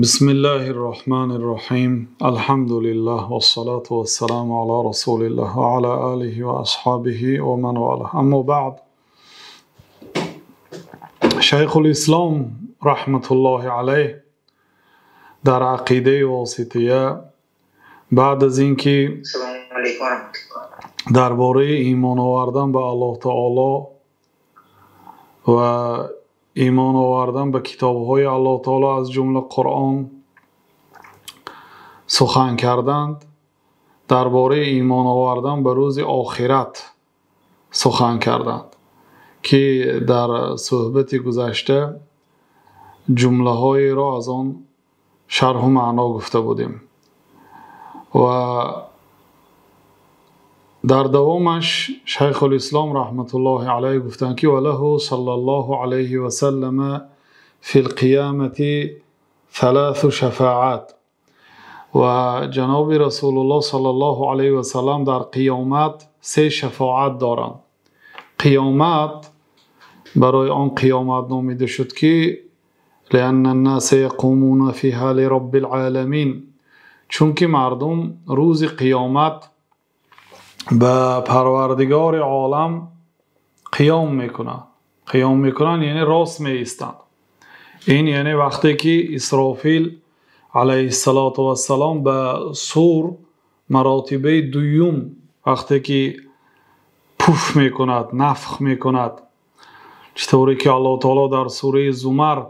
بسم الله الرحمن الرحیم. الحمد لله والصلاة والسلام على رسول الله وعلى آله وأصحابه ومن والاه. اما بعد، شیخ الاسلام رحمت الله علیه در عقیده واسطیه بعد از اینکه درباره ایمان آوردن به الله تعالی و ایمان آوردن به کتاب‌های الله تعالی از جمله قرآن سخن کردند، درباره ایمان آوردن به روز آخرت سخن کردند که در صحبت گذشته جمله های را از آن شرح و معنا گفته بودیم و در دوامش شیخ الاسلام رحمت الله علیه گفتند که وله صلی الله علیه و سلم فی القیامة ثلاث شفاعات، و جناب رسول الله صلی الله علیه و سلم در قیامت سه شفاعت دارند. قیامت برای آن قیامت نامیده شد که لأن الناس یقومون فیها لرب العالمین، چون که مردم روز قیامت به پروردگار عالم قیام میکنن یعنی راست می ایستند. این یعنی وقتی که اسرافیل علیه السلام به صور مراتبه دوم وقتی که پوف میکند، نفخ میکند، چطوری که الله تعالی در سوره زمر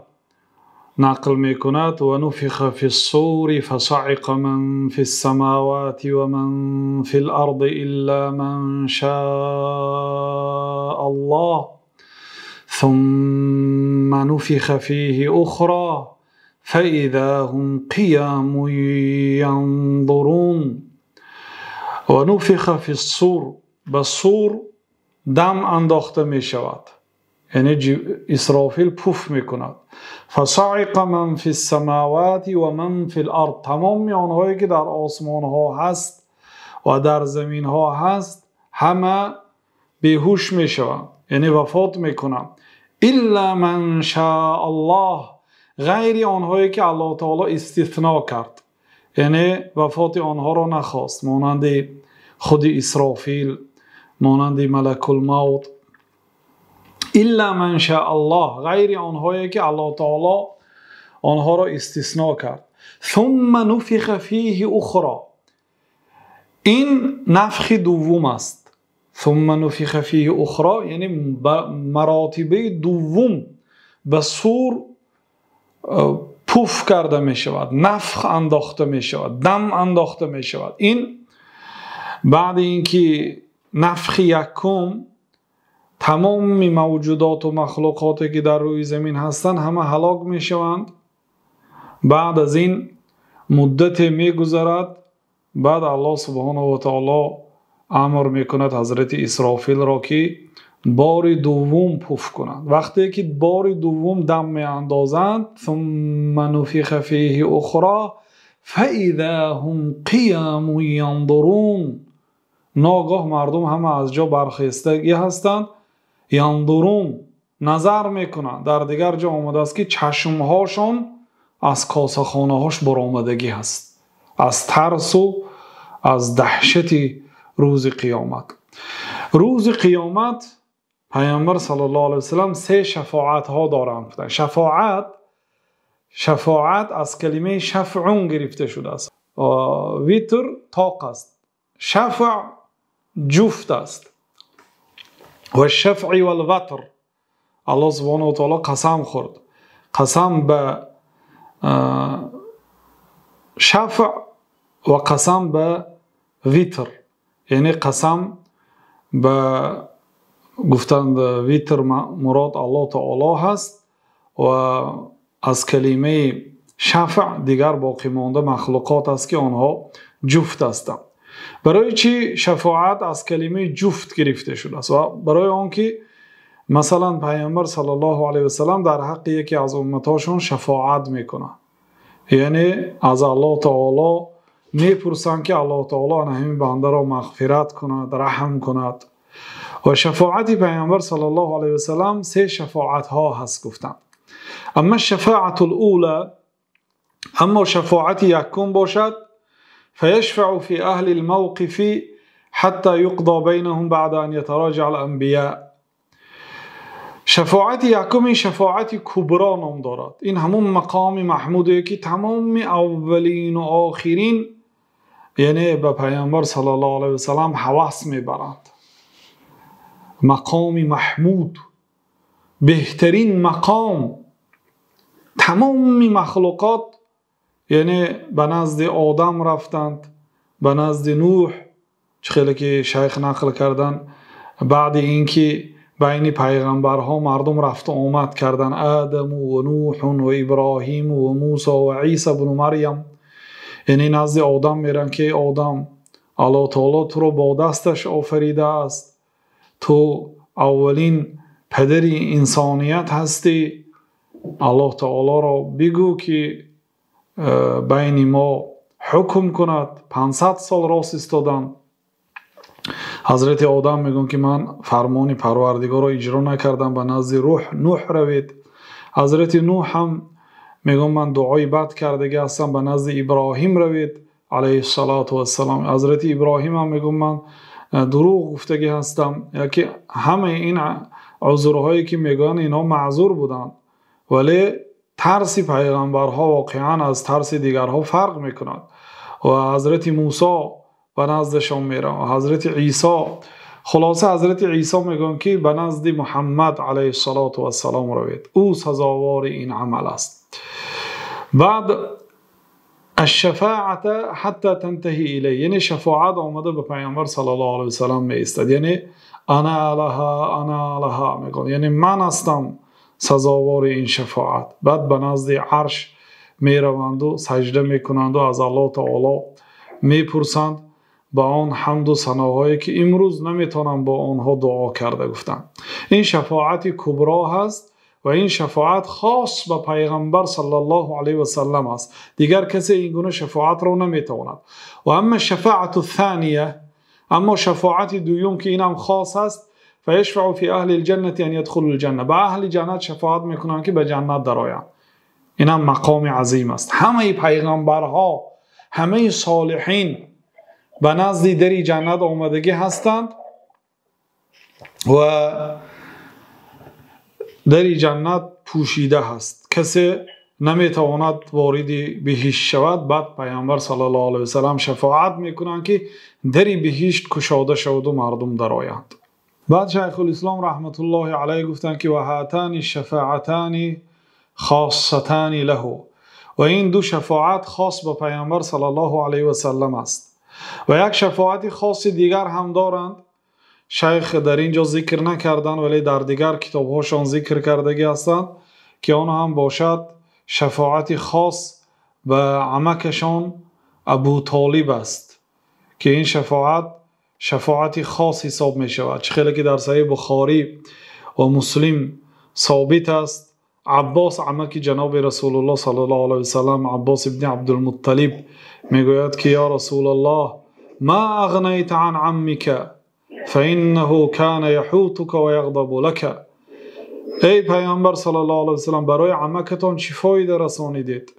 نقل میکند و نفخ فی الصور فصعق من فی السماوات و من فی الارض الا من شاء الله ثم نفخ فیه اخرى فاذا هم قیام ینظرون. و نفخ فی الصور، به صور دم انداخته می شود، یعنی اسرافیل پوف میکند. فصعق من فی السماوات و من فی الارض، تمام آنهایی که در آسمان ها هست و در زمین ها هست همه بیهوش میشوند، یعنی وفات میکنند. الا من شاء الله، غیر آنهایی که الله تعالی استثناء کرد، یعنی وفات آنها را نخواست، مانند خود اسرافیل، مانند ملک الموت. الا من شاء الله، غیر آنهایی که الله تعالی آنها را استثناء کرد. ثم نفخ فیه اخرى، این نفخ دوم است. ثم نفخ فیه اخرى یعنی مراتبه دوم به صور پوف کرده می شود، نفخ انداخته می شود، دم انداخته می شود. این بعد اینکه نفخ یکم تمام موجودات و مخلوقاتی که در روی زمین هستند همه هلاک می شوند. بعد از این مدت می گذرد، بعد الله سبحانه و تعالی امر می کند حضرت اسرافیل را که بار دوم پوف کنند. وقتی که بار دوم دم می اندازند ثم نفخ فیه اخرى فاذا هم قیام ینظرون، ناگاه مردم همه از جا برخیستگی هستند، ینظرون نظر میکنند. در دیگر جا آمده است که چشمهاشون از کاسه خانه هاش برآمدگی هست، از ترس و از دهشت روز قیامت. روز قیامت پیامبر صلی الله علیه وسلم سه شفاعت ها دارند. شفاعت از کلمه شفعون گرفته شده است. ویتر طاق است، شفع جفت است. و الشفع والوتر، الله سبحانه و تعالی قسم خورد، قسم به شفع و قسم به ویتر، یعنی قسم به گفتند ویتر مراد الله تعالی هست و از کلمه شفع دیگر باقی مانده مخلوقات است که آنها جفت هستند. برای چی شفاعت از کلمه جفت گرفته شده است؟ و برای آنکه مثلا پیامبر صلی الله علیه و سلم در حق یکی از امتاشون شفاعت میکنه، یعنی از الله تعالی میپرسند که الله تعالی همین بنده را مغفرت کند، رحم کند. و شفاعت پیامبر صلی الله علیه و سلم سه شفاعت ها هست گفتند. اما شفاعت الاولى اما شفاعت یکم باشد فیشفع فی اهل الموقف حتی یقضى بینهم بعد ان یتراجع الانبیاء. شفاعت یکم شفاعت کبرا نام دارد. این همون مقام محمودی که تمام اولین و آخرین یعنی به پیامبر صلی الله علیه و سلم هوس میبرند. مقام محمود، بهترین مقام. تمام مخلوقات یعنی به نزد آدم رفتند، به نزد نوح، خیلی که شیخ نقل کردن بعد اینکه بین پیغمبرها مردم رفت و آمد کردن، آدم و نوح و ابراهیم و موسی و عیسی بن مریم، یعنی نزد آدم میرن که آدم الله تعالی تو رو با دستش آفریده است، تو اولین پدر انسانیت هستی، الله تعالی را بگو که بین ما حکم کند. 500 سال راست ایستادن. حضرت آدم میگن که من فرمان پروردگار را اجرا نکردم، به نزد نوح روید. حضرت نوح هم میگن من دعای بد کرده هستم، به نزد ابراهیم روید علیه السلام. حضرت ابراهیم هم میگن من دروغ گفته هستم. یکی همه این عذرهایی که میگن اینا معذور بودن، ولی ترس پیغمبرها واقعا از ترس دیگرها فرق میکند. و حضرت موسی به نزدشان میرن و حضرت عیسی. خلاصه حضرت عیسی میگن که به نزد محمد علیه السلام روید، او سزاوار این عمل است. بعد الشفاعت حتی تنتهی الیه، یعنی شفاعت آمده به پیامبر صلی الله علیه و سلم می ایستد، یعنی انا لها میگن، یعنی من هستم سزاوار این شفاعت. بعد به نزد عرش می روند و سجده میکنند و از الله تعالی میپرسند با آن حمد و ثناهایی که امروز نمیتونم با آنها دعا کرده گفتن. این شفاعت کبرا هست و این شفاعت خاص به پیغمبر صلی الله علیه و سلم است. دیگر کسی این گونه شفاعت را نمیتواند. و اما شفاعت الثانیه، اما شفاعت دوم که اینم خاص است، فیشفع فی اهل الجنه ان يدخلوا الجنه، به اهل جنت شفاعت میکنند که به جنت درآیند. اینم مقام عظیم است. همه پیغمبرها، همه صالحین به نزد در جنت آمدگی هستند و در جنت پوشیده هست، کسی نمیتواند وارد بهشت شود. بعد پیامبر صلی الله علیه و سلم شفاعت میکنند که در بهشت گشاده شود و مردم درآیند. بعد شیخ الاسلام رحمت الله علیه گفتند که و هاتان الشفاعتان خاصتان له، و این دو شفاعت خاص به پیامبر صلی الله علیه و سلم است. و یک شفاعت خاص دیگر هم دارند، شیخ در اینجا ذکر نکردن ولی در دیگر کتابهاشان ذکر کردگی هستند که آن هم باشد شفاعت خاص به عمکشان ابو طالب است، که این شفاعت خاص حساب می شود. خیلی که در صحیح بخاری و مسلم ثابت است. عباس عمک جناب رسول الله صلی الله علیه و سلم، عباس ابن عبدالمطلب میگوید که یا رسول الله ما اغنیت عن عمک فانه کان یحوتک و یغضب لک. ای پیامبر صلی الله علیه و سلم، برای عمکتان چی فایده رسانیدید؟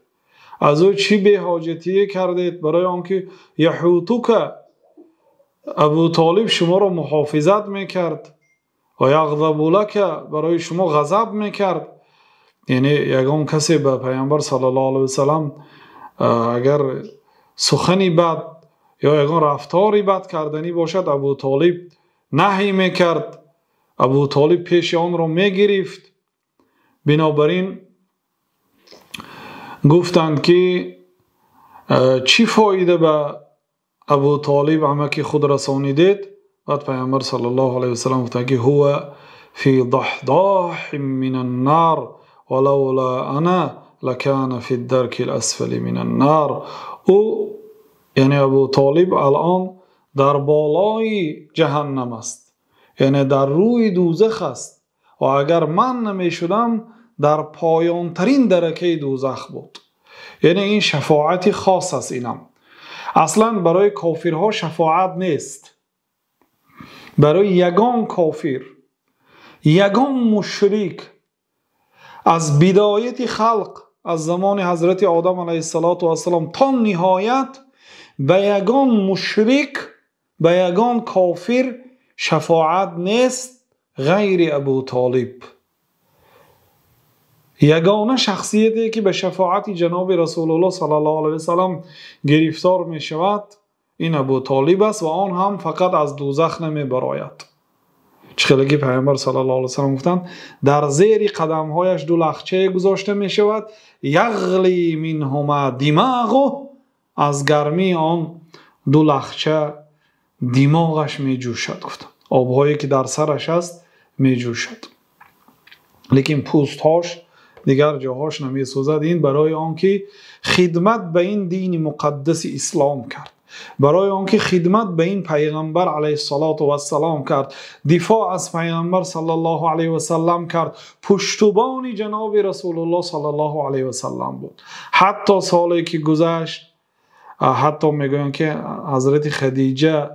از او چی به حاجتی کردید؟ برای آنکه یحوتک، ابو طالب شما را محافظت میکرد، و یغضب لک، برای شما غضب میکرد. یعنی یگان کسی به پیامبر صلی الله علیه و سلم اگر سخنی بد یا یگان رفتاری بد کردنی باشد، ابو طالب نهی میکرد، ابو طالب پیش آن را میگرفت. بنابراین گفتند که چی فایده به ابو طالب عمک خود رسانیدید؟ بعد پیامبر صلی الله علیه و سلم گفتند که هو فی ضحضاح من النار ولولا انا لکان فی الدرک الاسفل من النار. او یعنی ابو طالب الان در بالای جهنم است، یعنی در روی دوزخ است، و اگر من نمی شدم در پایان ترین درکه دوزخ بود. یعنی این شفاعت خاص است. اینم اصلا برای کافرها شفاعت نیست، برای یگان کافر، یگان مشرک از بدایت خلق از زمان حضرت آدم علیه السلام تا نهایت به یگان مشرک، به یگان کافر شفاعت نیست غیر ابو طالب. یگانه شخصیتی که به شفاعت جناب رسول الله صلی الله علیه وسلم گرفتار می شود این ابو طالب است و آن هم فقط از دوزخ نمی براید. چخیلی پیامبر صلی الله علیه وسلم گفتند در زیر قدم هایش دو لخچه گذاشته می شود، یغلی منهما دماغه، از گرمی آن دو لخچه دماغش می جوشد. گفتند آبهایی که در سرش است می جوشد، لیکن پوستهاش دیگر جاهاش نمی سوزد. این برای آنکه خدمت به این دین مقدس اسلام کرد، برای آنکه خدمت به این پیغمبر علیه السلام کرد، دفاع از پیغمبر صلی الله علیه و سلم کرد، پشتیبان جناب رسول الله صلی الله علیه و سلم بود. حتی سالی که گذشت، حتی میگویند که حضرت خدیجه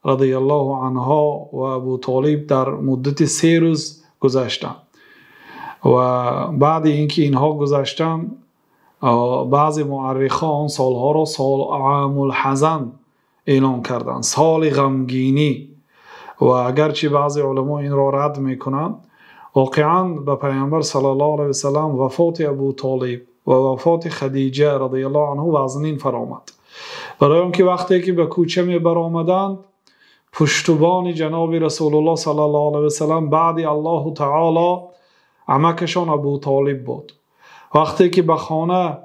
رضی الله عنها و ابو طالب در مدت 3 روز گذشتند و بعد اینکه اینها گذشتن بعضی مورخان سالها را سال عام الحزن اعلام کردند، سال غمگینی. و اگرچه بعضی علما این را رد میکنند، واقعا به پیامبر صلی الله علیه و سلم وفات ابو طالب و وفات خدیجه رضی الله عنه وزنین فرآمد، برای آنکه وقتی که به کوچه می برآمدند پشتیبان جناب رسول الله صلی الله علیه و سلم بعد الله تعالی عمکشان ابو طالب بود. وقتی که به خانه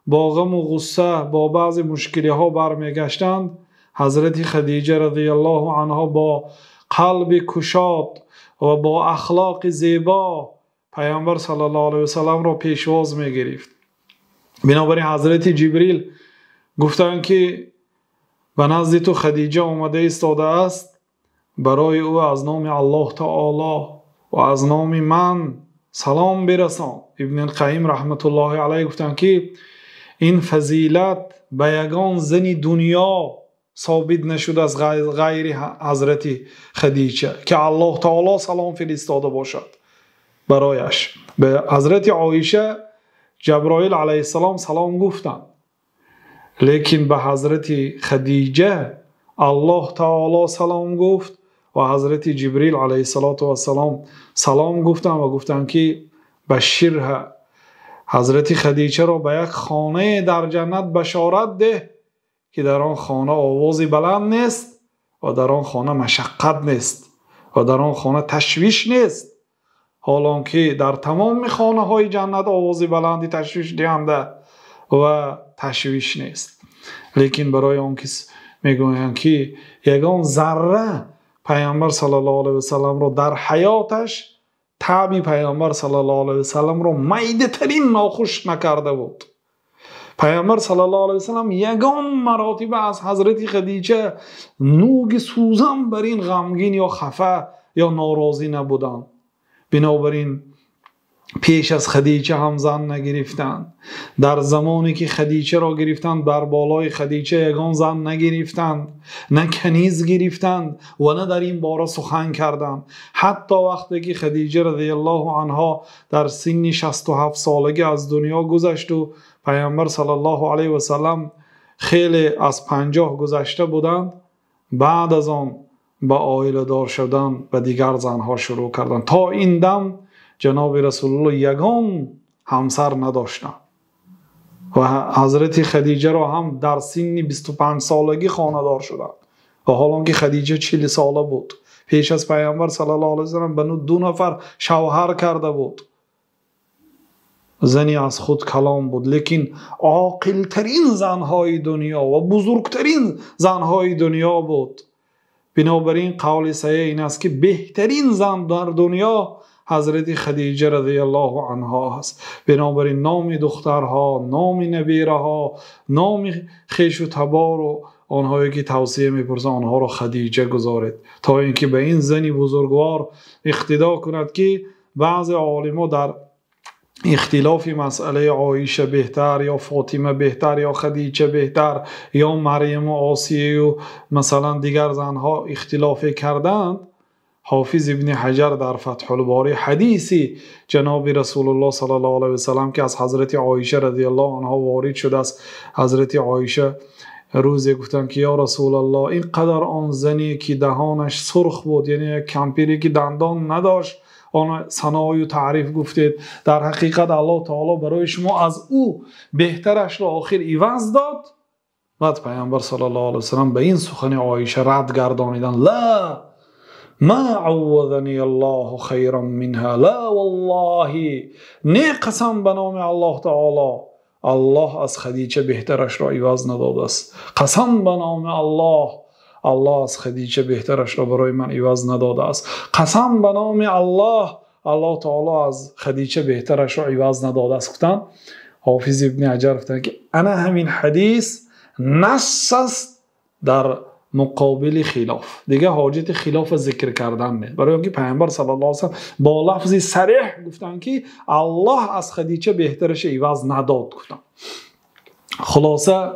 با غم و غصه با بعض مشکلی ها برمیگشتند، حضرت خدیجه رضی الله عنها با قلب کشاد و با اخلاق زیبا پیامبر صلی الله علیه و سلم را پیشواز می گرفت. بنابراین حضرت جبریل گفتند که به نزد تو خدیجه آمده ایستاده است، برای او از نام الله تعالی و از نام من سلام برسان. ابن القیم رحمت الله علیه گفتند که این فضیلت به یگان زن دنیا ثابت نشده از غیر حضرت خدیجه که الله تعالی سلام فرستاده باشد برایش. به حضرت عایشه جبرائیل علیه السلام سلام گفتند، لیکن به حضرت خدیجه الله تعالی سلام گفت و حضرت جبریل علیه السلام سلام گفتند و گفتند که بشرها، حضرت خدیجه را به یک خانه در جنت بشارت ده که در آن خانه آوازی بلند نیست و در آن خانه مشقت نیست و در آن خانه تشویش نیست، حالان که در تمام خانه های جنت آوازی بلندی تشویش دهنده و تشویش نیست. لیکن برای آن کس میگویند که یگان ذره پیامبر صلی الله علیه و سلم را در حیاتش تعبی پیامبر صلی الله علیه و سلم را میده ترین ناخوش نکرده بود. پیامبر صلی الله علیه و سلم یگان مراتب از حضرت خدیجه نوگ سوزن بر این غمگین یا خفه یا ناراضی نبودند. بنابراین پیش از خدیجه هم زن نگرفتند. در زمانی که خدیجه را گرفتند بر بالای خدیجه یگان زن نگرفتند، نه کنیز گرفتند و نه در این باره سخن کردند. حتی وقتی که خدیجه رضی الله عنها در سن 67 سالگی از دنیا گذشت و پیامبر صلی الله علیه و سلم خیلی از 50 گذشته بودند، بعد از آن به عائله دار شدن و دیگر زنها شروع کردند. تا این دم جناب رسول الله یگان همسر نداشتند و حضرت خدیجه را هم در سن 25 سالگی خانه دار شدند و حالا که خدیجه 40 ساله بود. پیش از پیامبر صلی الله علیه و سلم به 2 نفر شوهر کرده بود، زنی از خود کلام بود، لیکن عاقل ترین زنهای دنیا و بزرگترین زنهای دنیا بود. بنابراین قول صحیح این است که بهترین زن در دنیا حضرت خدیجه رضی الله عنها است. بنابراین نام دخترها، نام نبیرها، نام خویش و تبار و آنهایی که توصیه می‌پرسند آنها را خدیجه گذارید، تا اینکه به این زنی بزرگوار اقتدا کند که بعض عالما در اختلاف مسئله عایشه بهتر یا فاطمه بهتر یا خدیجه بهتر یا مریم و آسیه و مثلا دیگر زنها اختلاف کردند، حافظ ابن حجر در فتح الباری حدیثی جناب رسول الله صلی الله علیه و سلم که از حضرت عایشه رضی الله عنها وارد شده است. حضرت عایشه روزی گفتن که یا رسول الله اینقدر آن زنی که دهانش سرخ بود، یعنی یک کمپیری که دندان نداشت، آن ثنای و تعریف گفتید، در حقیقت الله تعالی برای شما از او بهترش را آخر عوض داد. بعد پیامبر صلی الله علیه و سلم به این سخن عایشه رد گردانیدن: لا ما عوضنی الله خیرا منها، لا والله، نه قسم به نام الله تعالی، الله از خدیجه بهترش را عوض نداده است. قسم به نام الله، الله از خدیجه بهترش را برای من عوض نداده است. قسم به نام الله، الله تعالی از خدیجه بهترش را عوض نداده است. گفتن حافظ ابن حجر گفتن که انا همین حدیث نص است در مقابل خلاف، دیگه حاجت خلاف ذکر کردن نه، برای اینکه پیامبر صلی الله علیه و سلم با لفظی صریح گفتن که الله از خدیجه بهترش عوض نداد. گفتن خلاصه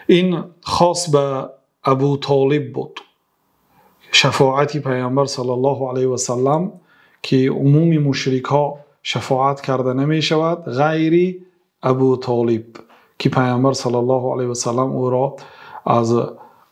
این خاص به ابو طالب بود، شفاعتی پیامبر صلی الله علیه و سلم که عموم مشرک ها شفاعت کرده نمی شود غیر ابو طالب که پیامبر صلی الله علیه و سلم او را از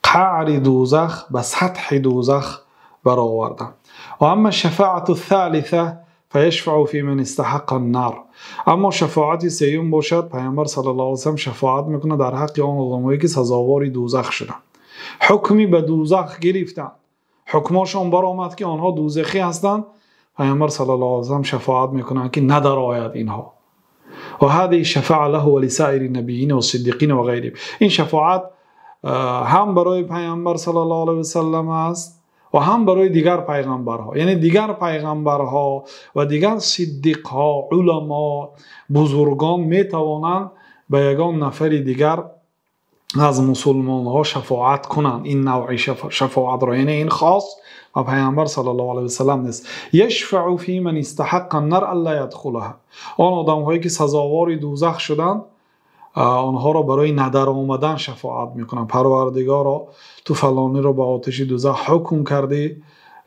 قعر دوزخ به سطح دوزخ برآوردند. و اما شفاعت الثالثه فیشفع فی من استحق النار، اما شفاعت سیوم باشد پیامبر صلی الله علیه و سلم شفاعت میکنه در حق آن آدمایی که سزاوار دوزخ شدند، حکمی به دوزخ گرفتند، حکمشون برآمد که آنها دوزخی هستند، پیامبر صلی الله علیه و سلم شفاعت میکنه که ندرآید اینها. و هذه شفاعت له ولسائر النبیین و صدیقین و غیرهم، این شفاعت هم برای پیامبر صلی الله علیه و سلم است و هم برای دیگر پیغمبرها، یعنی دیگر پیغمبرها و دیگر صدیقها، علما، بزرگان می توانند به یگان نفر دیگر از مسلمان ها شفاعت کنند. این نوع شفاعت را، یعنی این خاص و پیامبر صلی الله علیه و سلم نیست. یشفع فی من استحق النار الا يدخلها، آن آدم هایی که سزاوار دوزخ شدند آنها را برای ندر آمدن شفاعت میکنن. پروردگارا تو فلانی را به آتش دوزخ حکم کردی،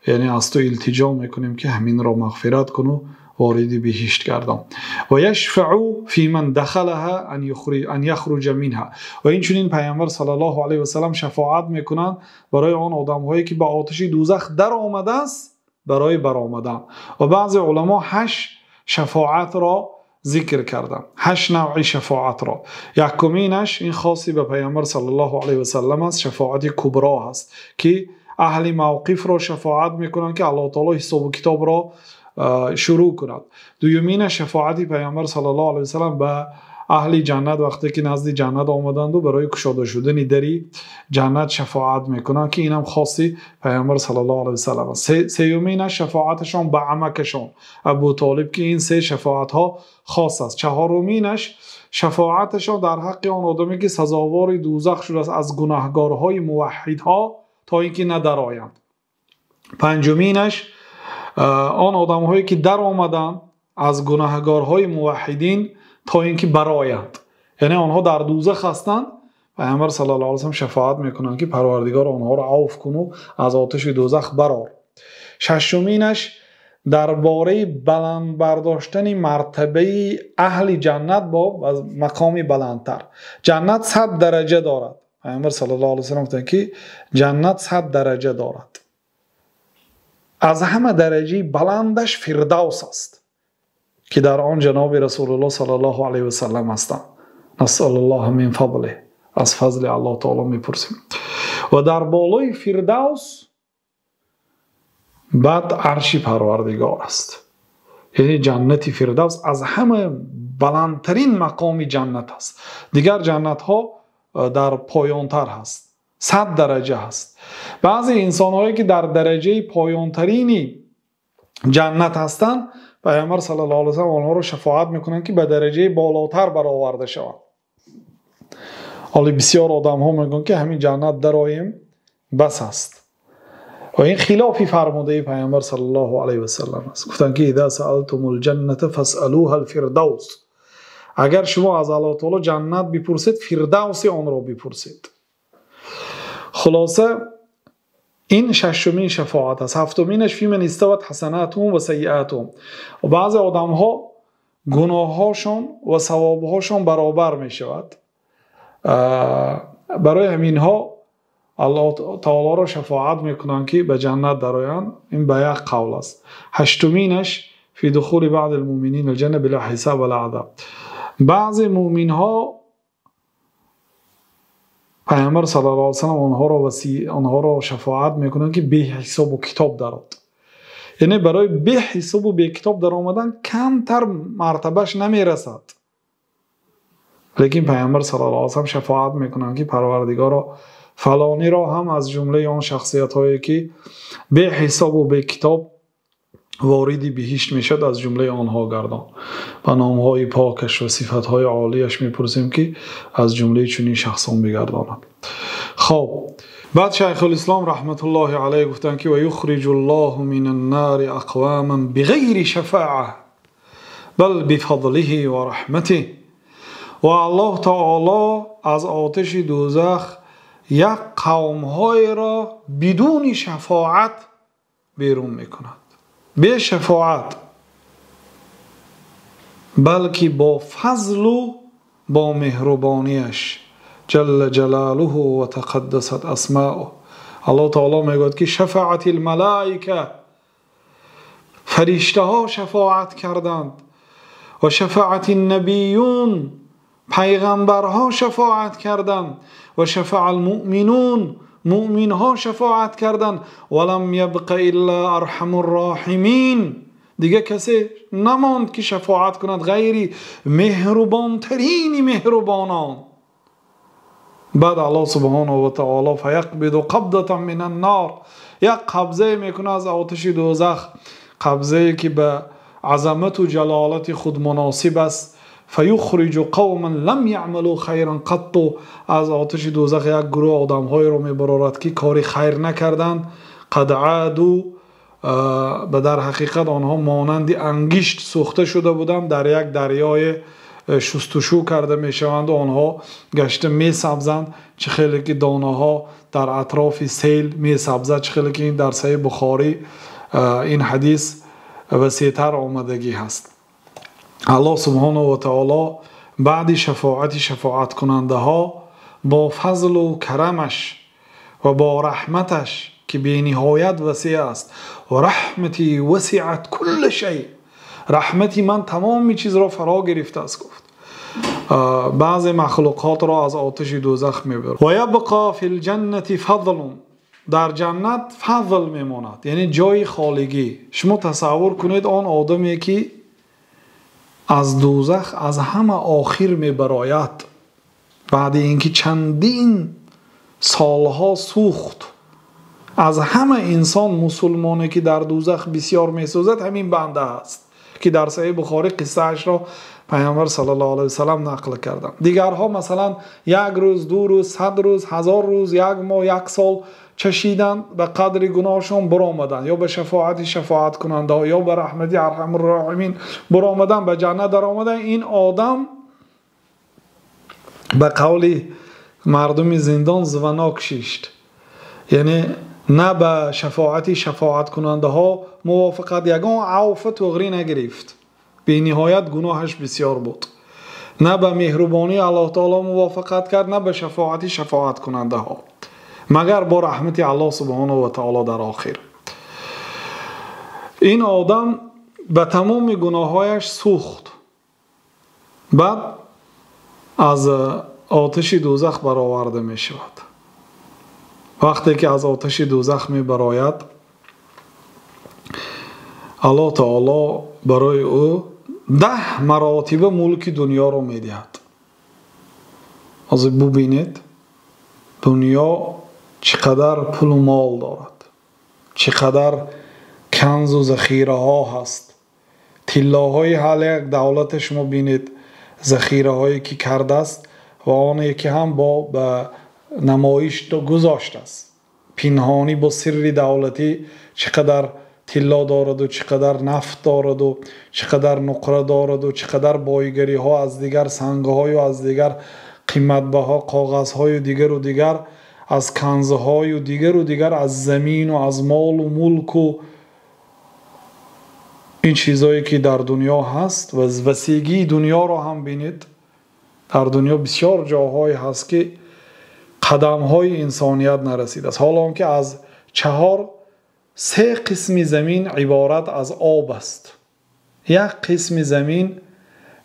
یعنی از تو التجا میکنیم که همین را مغفرت کنو وارد بهشت گردم. و یشفع فی من دخلها ان یخرج منها، و این چنین پیامبر صلی الله علیه و سلم شفاعت میکنند برای آن آدم هایی که به آتش دوزخ در آمده است برای برآمدن. و بعضی علما 8 شفاعت را ذکر کردم، 8 نوع شفاعت را. یکمینش این خاصی به پیامبر صلی الله علیه و سلم است، شفاعت کبرا است که اهل موقف را شفاعت میکنند که الله تعالی حساب و کتاب را شروع کند. دومین شفاعتی پیامبر صلی الله علیه و سلم به اهل جنت وقتی که نزد جنت آمدند و برای گشاده شدن دری جنت شفاعت میکنند که اینم خاصی پیامبر صلی الله علیه و سلم است. سومین شفاعتشان به عمکشان ابو طالب که این 3 شفاعت ها خاص است. چهارمینش شفاعتشان در حق آن آدمی که سزاوار دوزخ شده است از گناهکارهای موحدها تا اینکه ندرآیند. پنجمینش آن آدم هایی که در آمدند از گناهکارهای موحدین تا اینکه برآیند، یعنی آنها در دوزخ هستند، پیامبر صلی الله علیه و سلم شفاعت میکنند که پروردگار آنها را عفو کنو از آتش دوزخ برآر. ششمینش درباره بلند برداشتن مرتبه اهل جنت با مقام بلندتر. جنت 100 درجه دارد، پیامبر صلی الله علیه و سلم گفتند که جنت 100 درجه دارد، از همه درجه بلندش فردوس است که در آن جناب رسول الله صلی الله علیه و سلم هستند. نسأل الله من فضله، از فضل الله تعالی میپرسیم. و در بالای فردوس بعد عرش پروردگار است، یعنی جنت فردوس از همه بلندترین مقام جنت است. دیگر جنت ها در پایانتر هست، 100 درجه هست. بعضی انسان هایی که در درجه پایانترینی جنت هستند پیامبر صلی الله علیه و سلم آنها رو شفاعت میکنند که به درجه بالاتر برآورده شوند. حالا بسیار آدم ها میگن که همین جنت درآییم بس است، و این خلافی فرموده پیامبر صلی الله علیه و سلم است. گفتن که اذا سألتم الجنة فاسألوها الفردوس، اگر شما از الله تعالی جنت بپرسید فردوس آن را بپرسید. خلاصه این ششمین شفاعت است. هفتمینش فی من استوت حسناتهم و سیئاتهم. و بعضی آدم ها گناهاشون و ثوابهاشون برابر می شود. برای همین ها الله تعالی را شفاعت میکنند که به جنت درآیند. این به یک قول است. هشتمینش فی دخول بعض المؤمنین الجنه بلا حساب ولا عذاب. بعضی مؤمن ها پیامبر صلی الله علیه و سلم آنها را شفاعت میکنند که به حساب و کتاب درآید. یعنی برای به حساب و به کتاب در آمدن کمتر مرتبهش نمیرسد، لیکن پیامبر صلی الله علیه و سلم شفاعت میکنند که پروردگارا فلانی را هم از جمله آن شخصیت هایی که به حساب و به کتاب واردی بهشت میشد از جمله آنها گردان. با نام های پاکش و صفات های عالیش میپرسیم که از جمله چنین شخصان بگرداند. خب بعد شیخ الاسلام رحمت الله علیه گفتند که و یخرج الله من النار اقواما بغیر شفاعه بل بفضله و رحمته. و الله تعالی از آتش دوزخ یک قوم های را بدون شفاعت بیرون میکند، به شفاعت، بلکه با فضل و با مهربانیش جل جلاله و تقدست اسماؤه. الله تعالی میگوید که شفاعت الملائکه، فرشته ها شفاعت کردند، و شفاعت النبیون، پیغمبرها شفاعت کردند، و شفاع المؤمنون، مؤمن ها شفاعت کردند. ولم یبق الا ارحم الراحمین، دیگه کسی نماند که شفاعت کند غیری مهربان ترین مهربانان. بعد الله سبحانه و تعالی فیقبض قبضة من النار، یک قبضه میکنه از آتش دوزخ، قبضه که به عظمت و جلالت خود مناسب است. فیخرج قوما لم یعملوا خیرا قط، از آتش دوزخ یک گروه آدم های رو میبرارد که کاری خیر نکردند. قد عادوا، در حقیقت آنها مانند انگشت سوخته شده بودند، در یک دریای شستشو کرده میشوند و آنها گشته میسبزند. چه خیلی که دانه ها در اطراف سیل میسبزد، چه خیلی که در صحیح بخاری این حدیث وسیع‌تر آمدگی هست. الله سبحانه و تعالی بعد شفاعت کننده ها با فضل و کرمش و با رحمتش که بی نهایت وسیع است، و رحمتی وسعت کل شیء، رحمتی من تمام چیز را فرا گرفته است، گفت بعض مخلوقات را از آتش دوزخ میبرد. و یبقى فی الجنة فضل، در جنت فضل میماند، یعنی جای خالگی. شما تصور کنید آن آدمی که از دوزخ از همه آخر میبراید، بعد اینکه چندین سالها سوخت، از همه انسان مسلمانی که در دوزخ بسیار میسوزد همین بنده است که در صحیح بخاری قصه اش را پیامبر صلی الله علیه و سلم نقل کردند. دیگرها مثلا 1 روز، 2 روز، 100 روز، 1000 روز، 1 ماه، 1 سال چشیدند، به قدر گناهشون برآمدند، یا به شفاعت کننده یا به رحمت ارحم الراحمین برآمدند، به جنت در آمدند. این آدم به قول مردم زندان زوانا کشید، یعنی نه به شفاعت کننده ها موافقت، یگان عفو تغری نگرفت، به نهایت گناهش بسیار بود، نه به مهربانی الله تعالی موافقت کرد، نه به شفاعت کننده ها، مگر با رحمت الله سبحانه و تعالی در آخر. این آدم به تمام گناهایش سوخت، بعد از آتش دوزخ برآورده می شود. وقتی که از آتش دوزخ می براید، الله تعالی برای او 10 مراتب ملک دنیا رو می دهد. از ببینید دنیا چقدر پول و مال دارد، چقدر کنز و ذخیره ها هست. طلاهای حال یک دولت شما بینید ذخیره هایی که کرده است و آنی که هم با نمایش گذاشته است، پنهانی با سر دولتی چقدر طلا دارد و چقدر نفت دارد و چقدر نقره دارد و چقدر بایگری ها از دیگر سنگ های و از دیگر قیمت بها کاغذ های دیگر و دیگر از کنزهای و دیگر از زمین و از مال و ملک و این چیزایی که در دنیا هست و از وسیعی دنیا را هم بینید. در دنیا بسیار جاهایی هست که قدمهای انسانیت نرسیده است، حالا هم که از 3 قسم زمین عبارت از آب است. یک قسم زمین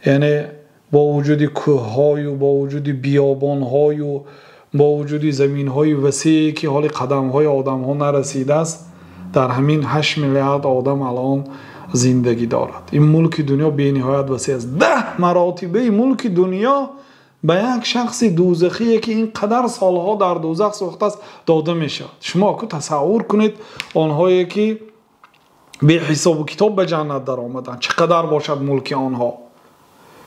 یعنی با وجود کوه‌های و با وجود بیابان‌های و با وجود زمین‌های وسیعی که حال قدم‌های آدم‌ها نرسیده است، در همین 8 میلیارد آدم الان زندگی دارد. این ملک دنیا بی نهایت وسیع است. 10 مراتبه ملک دنیا به یک شخص دوزخی که این قدر سالها در دوزخ سوخته است داده میشد. شما که تصور کنید آنهایی که به حساب و کتاب به جنت در آمدن چقدر باشد ملک آنها.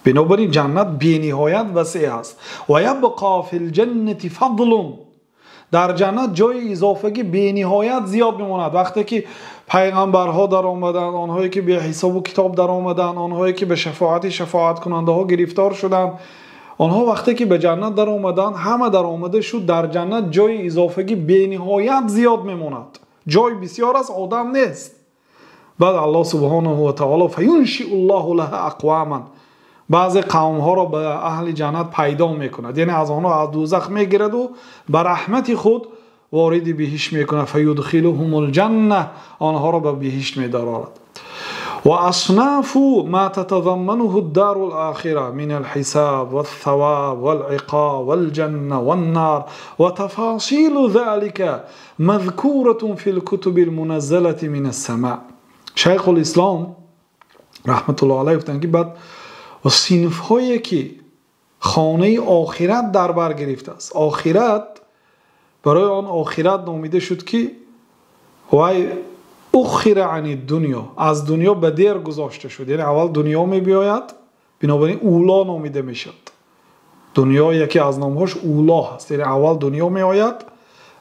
بنابراین جنت بی نهایت وسیع است. و یبقى فی الجنة فضل، در جنت جای اضافگی بی نهایت زیاد میماند. وقتی که پیغمبرها در آمدند، آنهایی که به حساب و کتاب در آمدند، آنهایی که به شفاعت کننده ها گرفتار شدند، آنها وقتی که به جنت در آمدند همه در آمده شد، در جنت جای اضافگی بی نهایت زیاد میماند. جای بسیار است، آدم نیست. بعد الله سبحانه و تعالی فینشئ الله لها اقواما، بعضی قوم ها را به اهل جنت پیدا میکند، یعنی از آنها از دوزخ میگیرد و به رحمت خود وارد بهشت میکند. فیدخلهم الجنه، آنها را به بهشت میدارد. و اصناف ما تتضمنه الدار الاخره من الحساب والثواب والعقاب والجنه والنار وتفاصيل ذلك مذكوره في الكتب المنزله من السماء. شیخ الاسلام رحمت الله علیه گفتند که بعد و صنف هایی که خانه آخرت در بر گرفته است، آخرت برای آن آخرت نامیده شد که وای اخر عن الدنیا، از دنیا به دیر گذاشته شد. یعنی اول دنیا می بیاید، بنابراین اولا نامیده می شد. دنیا یکی از نامهاش اولا هست، یعنی اول دنیا می آید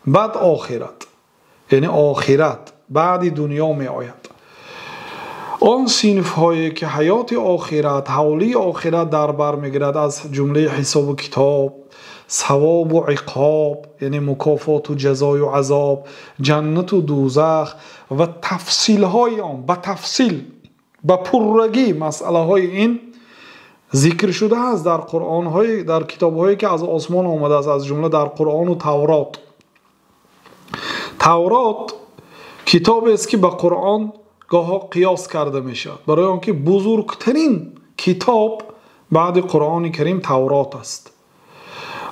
بعد آخرت، یعنی آخرت بعد دنیا می آید. آن صنف هایی که حیات آخرت، حولی آخرت در بر میگیرد، از جمله حساب و کتاب، ثواب و عقاب یعنی مکافات و جزای و عذاب، جنت و دوزخ و تفصیل های آن، به تفصیل به پررگی مسئله های این ذکر شده است در قرآن های، در کتاب هایی که از آسمان آمده است، از جمله در قرآن و تورات. تورات کتابی است که به قرآن گاها قیاس کرده می شود، برای آنکه بزرگترین کتاب بعد قرآن کریم تورات است.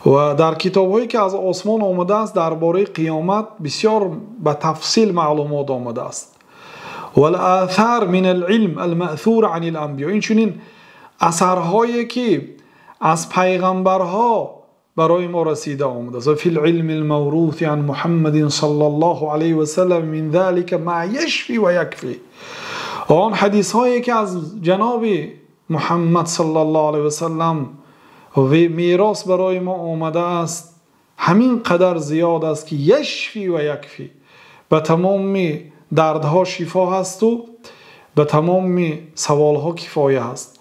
و در کتاب هایی که از آسمان آمده است درباره قیامت بسیار به تفصیل معلومات آمده است. والآثار من العلم المأثور عن الانبیاء، این چنین اثرهایی که از پیغمبرها برای ما رسیده آمده است. فی العلم الموروث عن محمد صلی الله علیه و سلم من ذلك ما یشفی و یکفی، آن حدیث هایی که از جناب محمد صلی الله علیه و سلم و میراث برای ما آمده است همین قدر زیاد است که یشفی و یکفی، به تمام دردها شفا هست و به تمام سوالها کفایه هست.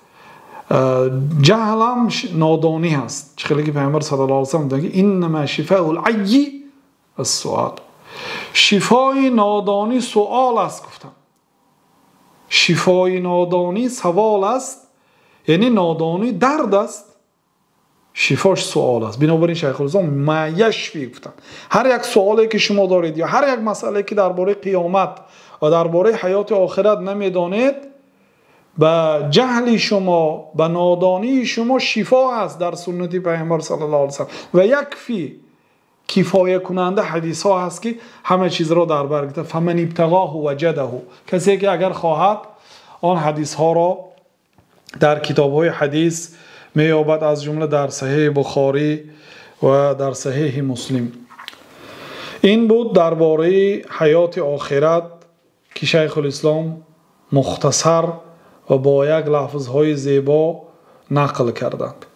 جهل هم نادانی هست، چخیلی که پیامبر صلی الله علیه و سلم میگه انما شفاء العی السؤال، شفای نادانی سوال است. گفتم شفای نادانی سوال است، یعنی نادانی درد است، شفاش سوال است. بنابراین شیخ الاسلام ما یشفی گفتن هر یک سوالی که شما دارید یا هر یک مسئله که درباره قیامت و درباره حیات آخرت نمیدانید، به جهل شما، به نادانی شما شفا است در سنت پیامبر صلی الله علیه و سلم. و یکفی کفایه کننده حدیث ها هست که همه چیز را در بر گرفته. فمن ابتغاه وجده، کسی که اگر خواهد آن حدیث ها را در کتاب های حدیث میابد، از جمله در صحیح بخاری و در صحیح مسلم. این بود درباره حیات آخرت که شیخ الاسلام مختصر و با یک لفظهای زیبا نقل کردند.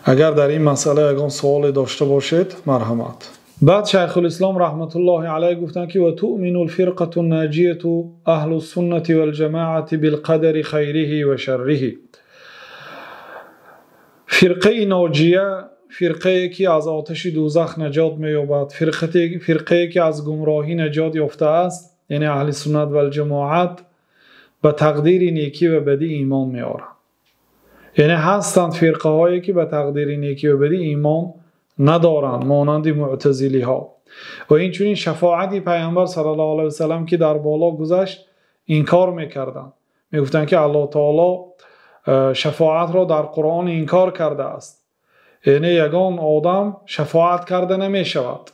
اگر در این مسئله یگان سوال داشته باشید مرحمت. بعد شیخ الاسلام رحمت الله علیه گفتند که و تؤمن الفرقه الناجیه اهل السنه والجماعه بالقدر خیره و شره. فرقه ناجیه فرقه که از آتش دوزخ نجات می‌یابد، فرقه که از گمراهی نجات یافته است، یعنی اهل سنت و الجماعت، به تقدیر نیکی و بدی ایمان می‌آورند. یعنی هستند فرقه هایی که به تقدیر نیکی و بدی ایمان ندارند، مانند معتزلی ها. و این چنین شفاعتی پیامبر صلی الله علیه و سلم که در بالا گذشت انکار می‌کردند. میگفتند که الله تعالی شفاعت را در قرآن انکار کرده است. یعنی یگان آدم شفاعت کرده نمی شود.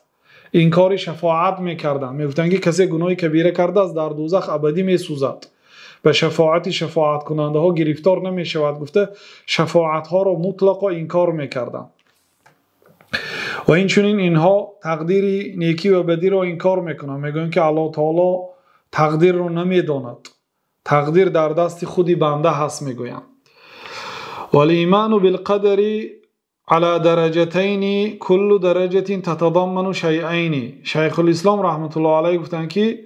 انکار شفاعت می‌کردند. میگفتند که کسی گناه کبیره کرده است در دوزخ ابدی می‌سوزد، به شفاعت کننده ها گرفتار نمی شود. گفته شفاعت ها را مطلقا انکار می‌کردند. و این چنین اینها تقدیر نیکی و بدی را انکار میکنند. میگویند که الله تعالی تقدیر را نمیداند، تقدیر در دست خودی بنده هست میگویند. والایمان بالقدر على درجتین كل درجه تتضمن شیئین. شیخ الاسلام رحمت الله علیه گفتند که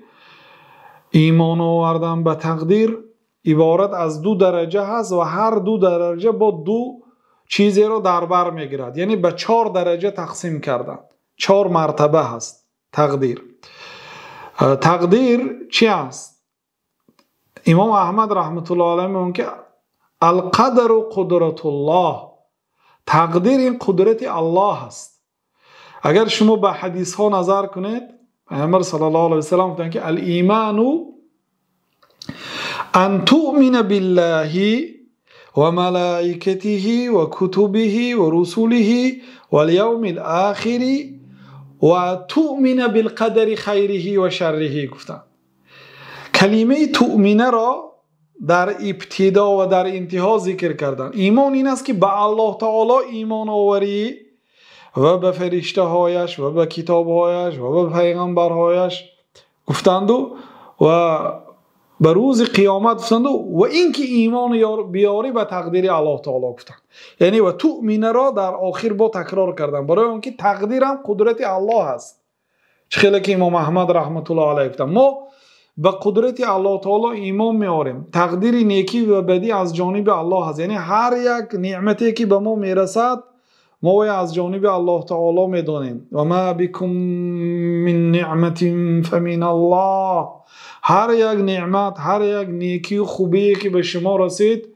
ایمان آوردن به تقدیر عبارت از دو درجه هست و هر دو درجه با دو چیزی رو در بر میگیرد. یعنی به 4 درجه تقسیم کردن، 4 مرتبه هست تقدیر. تقدیر چی است؟ امام احمد رحمت الله علیه میگن که القدر قدرت الله، تقدیر این قدرت الله است. اگر شما به حدیث ها نظر کنید، پیامبر صلی الله علیه و سلم گفتند که الایمان ان تؤمن بالله و ملائکته و کتبه و رسوله و الیوم الاخر و تؤمن بالقدر خیره و شره. گفتند کلمه تؤمنه را در ابتدا و در انتها ذکر کردن. ایمان این است که به الله تعالی ایمان آوری و به فرشته هایش و به کتاب هایش و به پیغمبر هایش گفتند و به روز قیامت گفتند و اینکه ایمان بیاری به تقدیر الله تعالی گفتند. یعنی و تؤمن را در آخر با تکرار کردن برای اون که تقدیر هم قدرت الله است. خیلی که امام احمد رحمت الله علیه گفتند ما به قدرت الله تعالی ایمان میاریم. تقدیر نیکی و بدی از جانب الله هست. یعنی هر یک نعمتی که به ما میرسد ما از جانب الله تعالی میدونیم. و ما بكم من نعمت فمن الله. هر یک نعمت، هر یک نیکی و خوبی که به شما رسید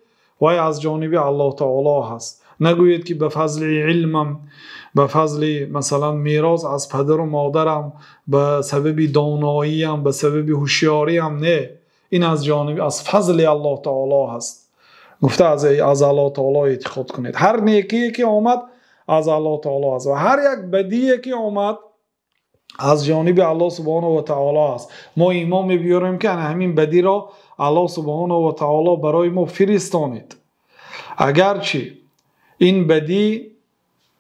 و از جانب الله تعالی هست. نگویید که به فضل علمم، به فضل مثلا میراث از پدر و مادرم، به سبب داناییم، به سبب هوشیاریم. نه، این از جانب از فضل الله تعالی هست. گفته از الله تعالی اعتقاد کنید. هر نیکی که آمد از الله تعالی است و هر یک بدی که آمد از جانب الله سبحانه و تعالی است. ما ایمان می‌بیاریم که همین بدی را الله سبحانه و تعالی برای ما فرستانید. اگرچه این بدی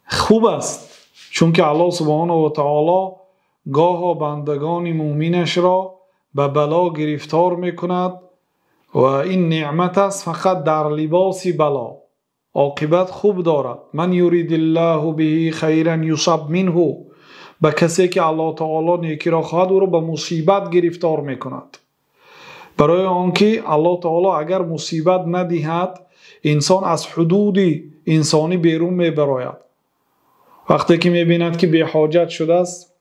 خوب است، چون که الله سبحانه و تعالی گاه بندگان مؤمنش را به بلا گرفتار میکند و این نعمت است فقط در لباس بلا، عاقبت خوب دارد. من یرید الله به خیرا یصب منه. به کسی که الله تعالی نیکی را خواهد او را به مصیبت گرفتار میکند. برای آنکه الله تعالی اگر مصیبت ندهد انسان از حدود انسانی بیرون میبراید. وقتی که میبیند که بی حاجت شده است،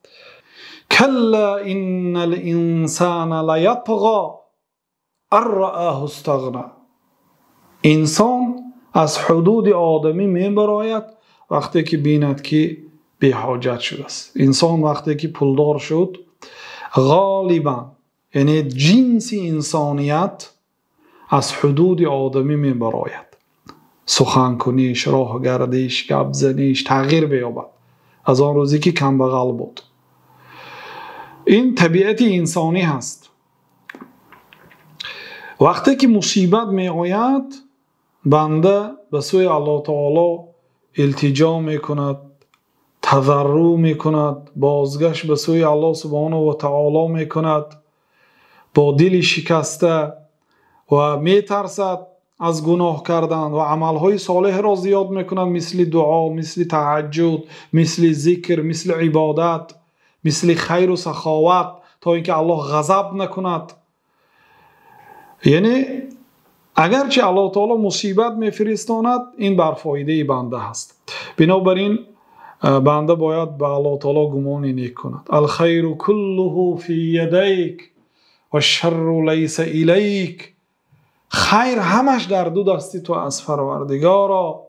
کلا ان الانسان لیطغی ان رآه استغنی. انسان از حدود آدمی میبراید وقتی که بیند که بی حاجت شده است. انسان وقتی که پولدار شد غالبا یعنی جنس انسانیت از حدود آدمی میبراید. سخن کنیش، راه گردیش، گپ زنیش تغییر بیابد از آن روزی که کم بغل بود. این طبیعت انسانی هست. وقتی که مصیبت می آید بنده به سوی الله تعالی التجا می کند، تضرع می کند، بازگشت به سوی الله سبحانه و تعالی می کند با دل شکسته و می ترسد از گناه کردن و عملهای صالح را زیاد می کند، مثل دعا، مثل تهجد، مثل ذکر، مثل عبادت، مثل خیر و سخاوت، تا اینکه الله غضب نکند. یعنی اگرچه الله تعالی مصیبت میفرستاند این بر فایده بنده هست. بنابراین بنده باید به الله تعالی گمان نیک کند. الخیر كله فی یدیک و الشر لیس الیک. خیر همش در دو دستی تو از پروردگارا.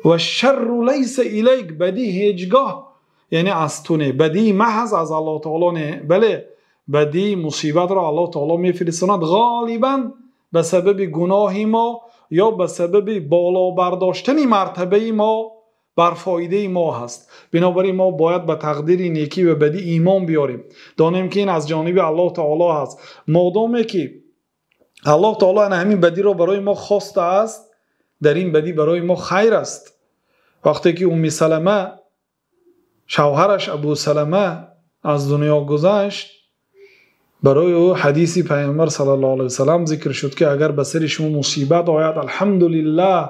و الشر لیس الیک، بدی هیچگاه یعنی از تو نه، بدی محض از الله تعالی نه. بله بدی مصیبت را الله تعالی میفرستاند غالبا به سبب گناه ما یا به سبب بالا برداشتن مرتبه ما بر فایده ما هست. بنابراین ما باید به تقدیر نیکی و بدی ایمان بیاریم، دانیم که این از جانب الله تعالی هست. مادامی که الله تعالی همین بدی را برای ما خواسته است، در این بدی برای ما خیر است. وقتی که ام سلمه شوهرش ابو سلمه از دنیا گذشت، برای او حدیثی پیامبر صلی الله علیه و سلم ذکر شد که اگر به سر شما مصیبت آید، الحمدلله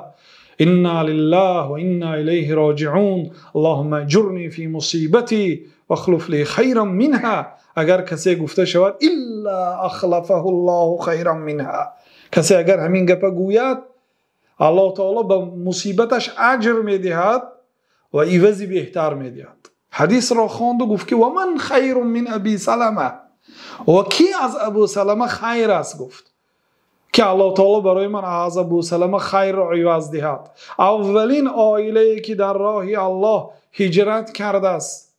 انا لله و انا الیه راجعون، اللهم اجرنی فی مصیبتی و اخلف لی خیرا منها. اگر کسی گفته شود الا اخلفه الله خیرا منها، کسی اگر همین گپ گوید الله تعالی به مصیبتش اجر میدهد و عوضی بهتر میدهد. حدیث را خواند و گفت که و من خیر من ابی سلمه، و کی از ابو سلمه خیر است؟ گفت که الله تعالی برای من از ابو سلمه خیر را عوض دهد. اولین عائله که در راه الله هجرت کرده است.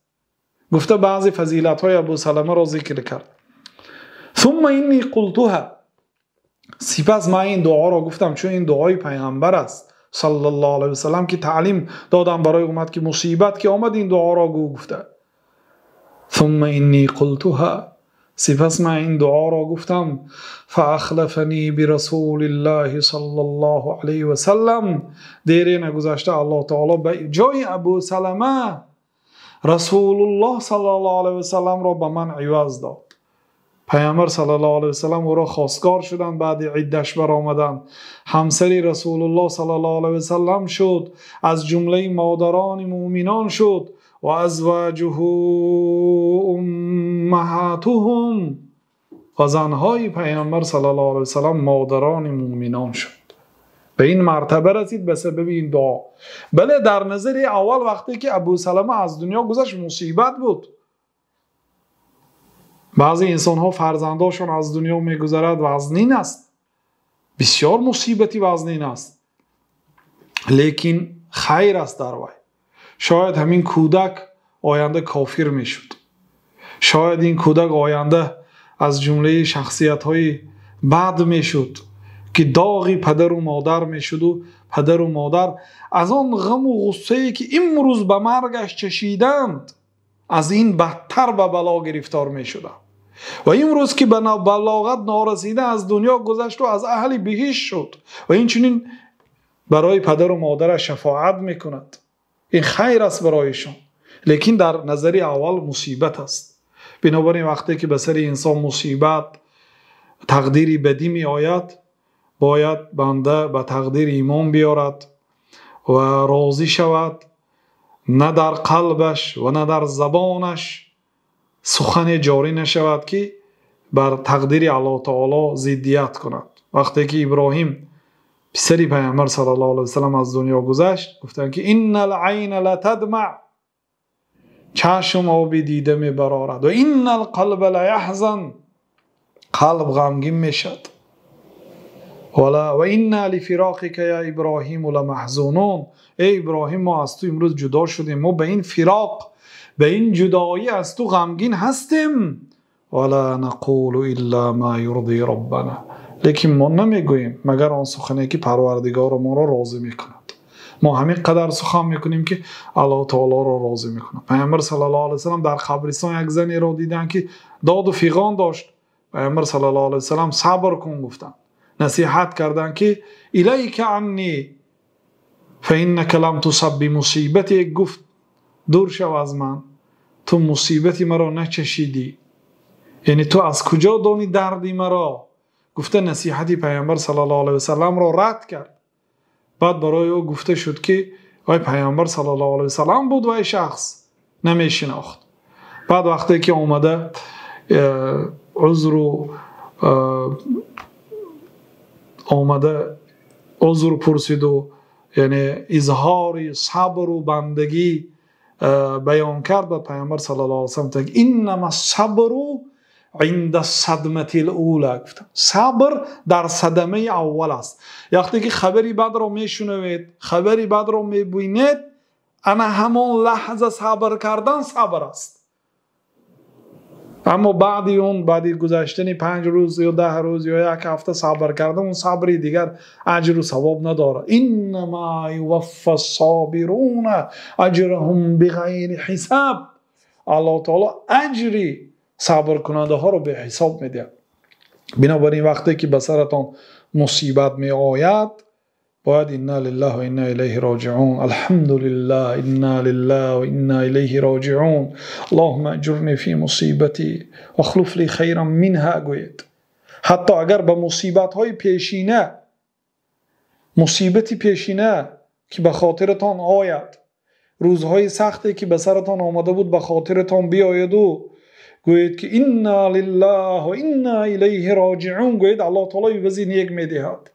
گفته بعضی فضیلت های ابو سلمه را ذکر کرد. ثم اینی قلتها، سپس من این دعا را گفتم، چون این دعای پیغمبر است صلی الله علیه و سلم که تعلیم دادم برای امت که مصیبت که آمد این دعا را گفته. ثم اینی قلتها، سپس من این دعا را گفتم، فاخلفنی برسول الله صلی الله علیه و سلم، دیری نگذشته الله تعالی به جای ابو سلمه رسول الله صلی الله علیه و سلم را به من عوض داد. پیامبر صلی الله علیه و سلم او را خواستگار شدند، بعد عده‌اش برآمدند، همسری رسول الله صلی الله علیه و سلم شد، از جمله مادران مؤمنان شد. و ازواجه امهاتهم، و زنهای پیامبر صلی الله علیه و سلم مادران مؤمنان شد. به این مرتبه رسید به سبب این دعا. بله در نظر اول وقتی که ابو سلمه از دنیا گذشت مصیبت بود. بعضی انسان ها فرزنداشون از دنیا میگذرد وزنین است، بسیار مصیبتی وزنین است، لیکن خیر است در وی. شاید همین کودک آینده کافر میشد، شاید این کودک آینده از جمله شخصیت های بد میشد که داغی پدر و مادر میشد و پدر و مادر از آن غم و غصه که امروز به مرگش چشیدند از این بدتر به بلا گرفتار میشدند. و امروز که به بلاغت نارسیده از دنیا گذشت و از اهل بهشت شد و این چنین برای پدر و مادرش شفاعت میکند. این خیر است برایشان، لیکن در نظر اول مصیبت است. بنابراین وقتی که به سر انسان مصیبت تقدیری بدی می آید، باید بنده به تقدیر ایمان بیارد و راضی شود، نه در قلبش و نه در زبانش سخن جاری نشود که بر تقدیر الله تعالی ضدیت کند. وقتی که ابراهیم پسری پیامبر صلی الله علیه و سلم از دنیا گذشت، گفتند که ان العین لتدمع، چشم آب دیده می برآرد، و ان القلب لیحزن، قلب غمگین میشد، و انا لفراقک یا ابراهیم لمحزونون، ای ابراهیم ما از تو امروز جدا شدیم، ما به این فراق، به این جدایی از تو غمگین هستیم. ولا نقول الا ما یرضی ربنا، لیکن ما نمیگوییم مگر آن سخنی که پروردگار ما را راضی میکند. ما همین قدر سخن میکنیم که الله تعالی را راضی میکند. پیامبر صلی الله علیه و سلم در قبرستان یک زنی را دیدن که داد و فیغان داشت. پیامبر صلی الله علیه و سلم صبر کن گفتن، نصیحت کردن که الیک عنی فانک لم تصب بمصیبتی، گفت دور شو از من، تو مصیبتی مرا نچشیدی، یعنی تو از کجا دانی دردی مرا؟ گفته نصیحتی پیامبر صلی الله علیه و سلم را رد کرد. بعد برای او گفته شد که وای پیامبر صلی الله علیه و سلم بود و ای شخص نمیشناخت. بعد وقتی که اومده عذر پرسید و یعنی اظهار صبر و بندگی بیان کرد و پیامبر صلی الله علیه و سلم که انما الصبر عند الصدمه الاولى، گفت صبر در صدمه اول است. وقتی که خبری بد رو میشنوید، خبری بد رو میبینید، انا همون لحظه صبر کردن صبر است. اما بعدی گذشتن 5 روز یا 10 روز یا 1 هفته صبر کردن، اون صبری دیگر اجر و ثواب نداره. انما یوفی الصابرون اجرهم بغیر حساب. الله تعالی اجری صبر کننده ها رو به حساب میده. بنابراین وقتی که به سرتان مصیبت می آید، باید انا لله و انا الیه راجعون، الحمد لله انا لله و انا الیه راجعون، اللهم اجرنی فی مصیبتی و اخلف لی خیرا منها گوید. حتی اگر به مصیبت های پیشینه، مصیبتی پیشینه که به خاطرتان آید، روزهای سختی که به سرتان آمده بود به خاطرتان بیاید و گوید که انا لله و انا الیه راجعون، گوید الله تعالی عوض نیک میدهد.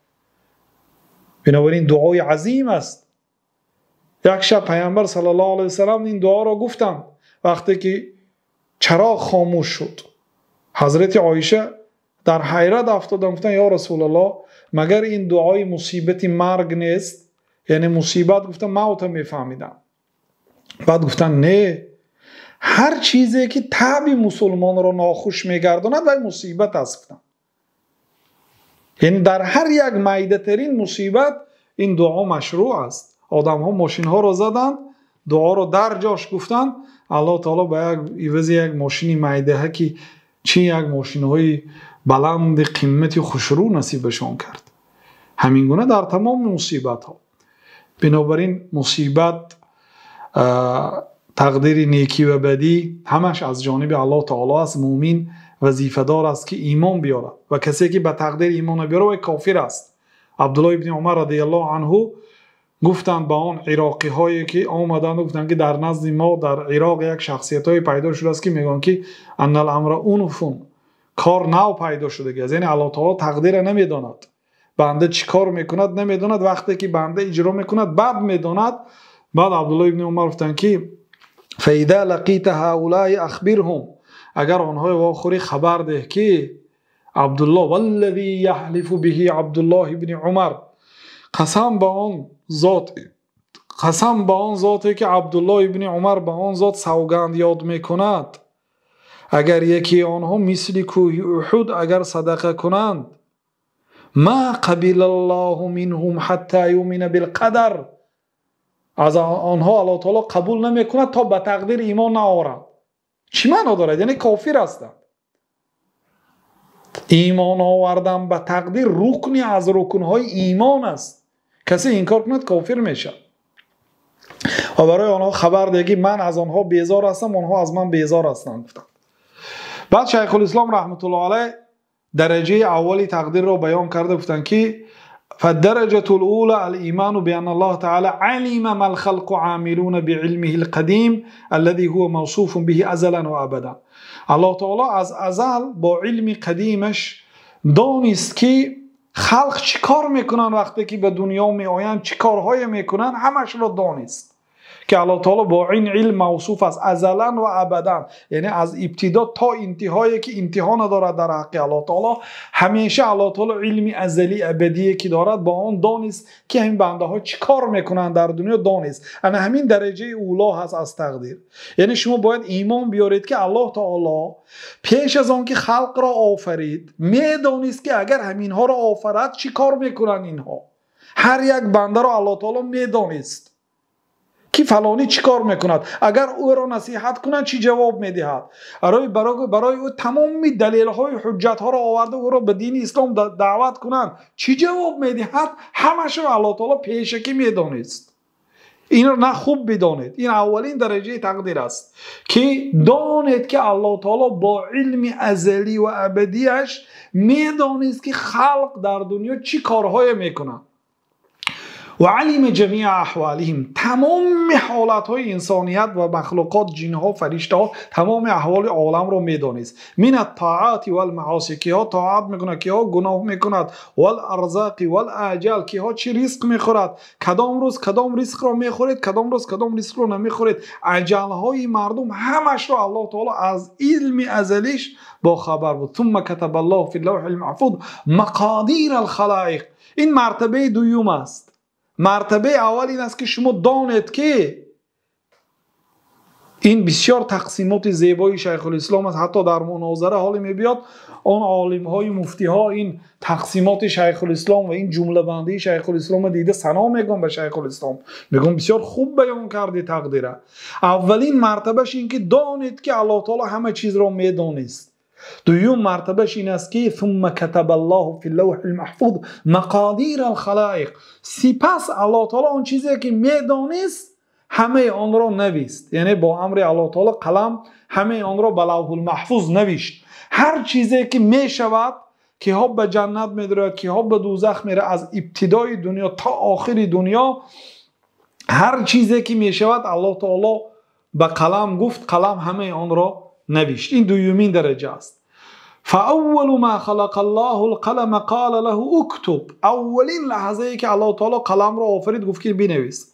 بنابراین دعای عظیم است. یک شب پیامبر صلی الله علیه و سلم این دعا را گفتند وقتی که چراغ خاموش شد. حضرت عایشه در حیرت افتادند، گفتند یا رسول الله مگر این دعای مصیبت مرگ نیست؟ یعنی مصیبت، گفتم موت میفهمیدم. بعد گفتند نه، هر چیزی که طبع مسلمان را ناخوش میگرداند و مصیبت است. یعنی در هر یک میده ترین مصیبت این دعا مشروع است. آدم ها ماشین ها را زدند، دعا را در جاش گفتند، الله تعالی به یک ماشین میده که چی یک ماشین های بلند قیمتی خوشرو نصیبشان کرد. همین گونه در تمام مصیبت ها. بنابراین مصیبت، تقدیر نیکی و بدی همش از جانب الله تعالی است. مومن وظیفه دار است که ایمان بیاره و کسی که به تقدیر ایمان بیاره و کافر است. عبدالله ابن عمر رضی الله عنه گفتند به آن عراقی هایی که آمدند، گفتند که در نزد ما در عراق یک شخصیت های پیدا شده است که میگن که ان الامر اونفون، کار نو پیدا شده است. یعنی الله تعالی تقدیر نمیداند، بنده چی کار میکند نمیداند، وقتی که بنده اجرا میکند بعد میداند. بعد عبدالله ابن عمر گفتند که فاذا لقیت هؤلاء اخبرهم، اگر آنها واخوری خبر ده که عبدالله والذی یحلف به عبدالله ابن عمر، قسم به آن ذاتی که عبدالله ابن عمر به آن ذات سوگند یاد میکند، اگر یکی آنها مثل کوه احد اگر صدقه کنند، ما قبل الله منهم حتی یؤمن بالقدر، از آنها الله تعالی قبول نمیکند تا به تقدیر ایمان نآورند. چی معنی دارد؟ یعنی کافر هستند. ایمان آوردن به تقدیر رکنی از رکنهای ایمان است. کسی اینکار کند کافر میشه. و برای آنها خبر ده من از آنها بیزار هستم، آنها از من بیزار هستند. بعد شیخ الاسلام رحمت الله علیه درجه اولی تقدیر را بیان کرده، گفتند که فالدرجة الأولى الإيمان بأن الله تعالى علم ما الخلق عاملون بعلمه القديم الذي هو موصوف به أزلا وأبدا. الله تعالی از ازل با علم قدیمش دانست که خلق چی کار میکنن، وقتی که به دنیا می آیند چی کارهای میکنن، همش را دانست که الله تعالی با این علم موصوف است ازلا و ابدا، یعنی از ابتدا تا انتهایی که انتها ندارد در حق الله تعالی. همیشه الله تعالی علمی ازلی ابدی که دارد با آن دانست که این بنده ها چی کار میکنن در دنیا دانست. انا همین درجه اولا هست از تقدیر. یعنی شما باید ایمان بیارید که الله تعالی پیش از آن که خلق را آفرید میدانست که اگر همین ها را آفرد چی کار میکنن اینها. هر یک بنده را الله تعالی میدانست که فلانی چی کار میکند، اگر او را نصیحت کنند چی جواب میدهد، برای او تمام دلیل های حجت ها را آورده او را به دین اسلام دعوت کنند چی جواب میدهد، همش را الله تعالی پیشکی میدانست. این را نه خوب بدانید. این اولین درجه تقدیر است که دانید که الله تعالی با علم ازلی و ابدیش میدانست که خلق در دنیا چی کارهای میکنند. و علم جمیع احوالهم، تمام حالات های انسانیت و مخلوقات، جن ها، فرشته ها، تمام احوال عالم رو میدانست. من الطاعات و المعاصی، که ها طاعت میکنه، که ها گناه میکند، و الارزاق و الاجل، که ها چی رزق میخورد، کدام روز کدام رزق رو میخورید، کدام روز کدام رزق رو نمیخورید، اجل های مردم، همش رو الله تعالی از علم ازلیش با خبر بود. ثم كتب الله فی اللوح المحفوظ مقادیر الخلائق. این مرتبه دوم است. مرتبه اول این است که شما دانید که این بسیار تقسیمات زیبای شیخ الاسلام است. حتی در مناظره حالی میبیاد آن عالم های مفتی ها این تقسیمات شیخ الاسلام و این جمله بندی شیخ الاسلام دیده ثنا میگن به شیخ الاسلام، میگن بسیار خوب بیان کردی تقدیره. اولین مرتبهش این که دانید که الله تعالی همه چیز را میدانست. دوم مرتبهش این است که ثم كتب الله فی اللوح المحفوظ مقادیر الخلائق، سپس الله تعالی آن چیزی که میدانست همه آن را نوشت. یعنی با امر الله تعالی قلم همه آن را به لوح المحفوظ نوشت. هر چیزی که میشود، که ها به جنت میره، که ها به دوزخ میره، از ابتدای دنیا تا آخر دنیا، هر چیزی که میشود الله تعالی به قلم گفت، قلم همه آن را نوشت. این دومین درجه است. فاول ما خلق الله القلم قال له اكتب، اولین لحظه ای که الله تعالی قلم را آفرید گفت که بنویس.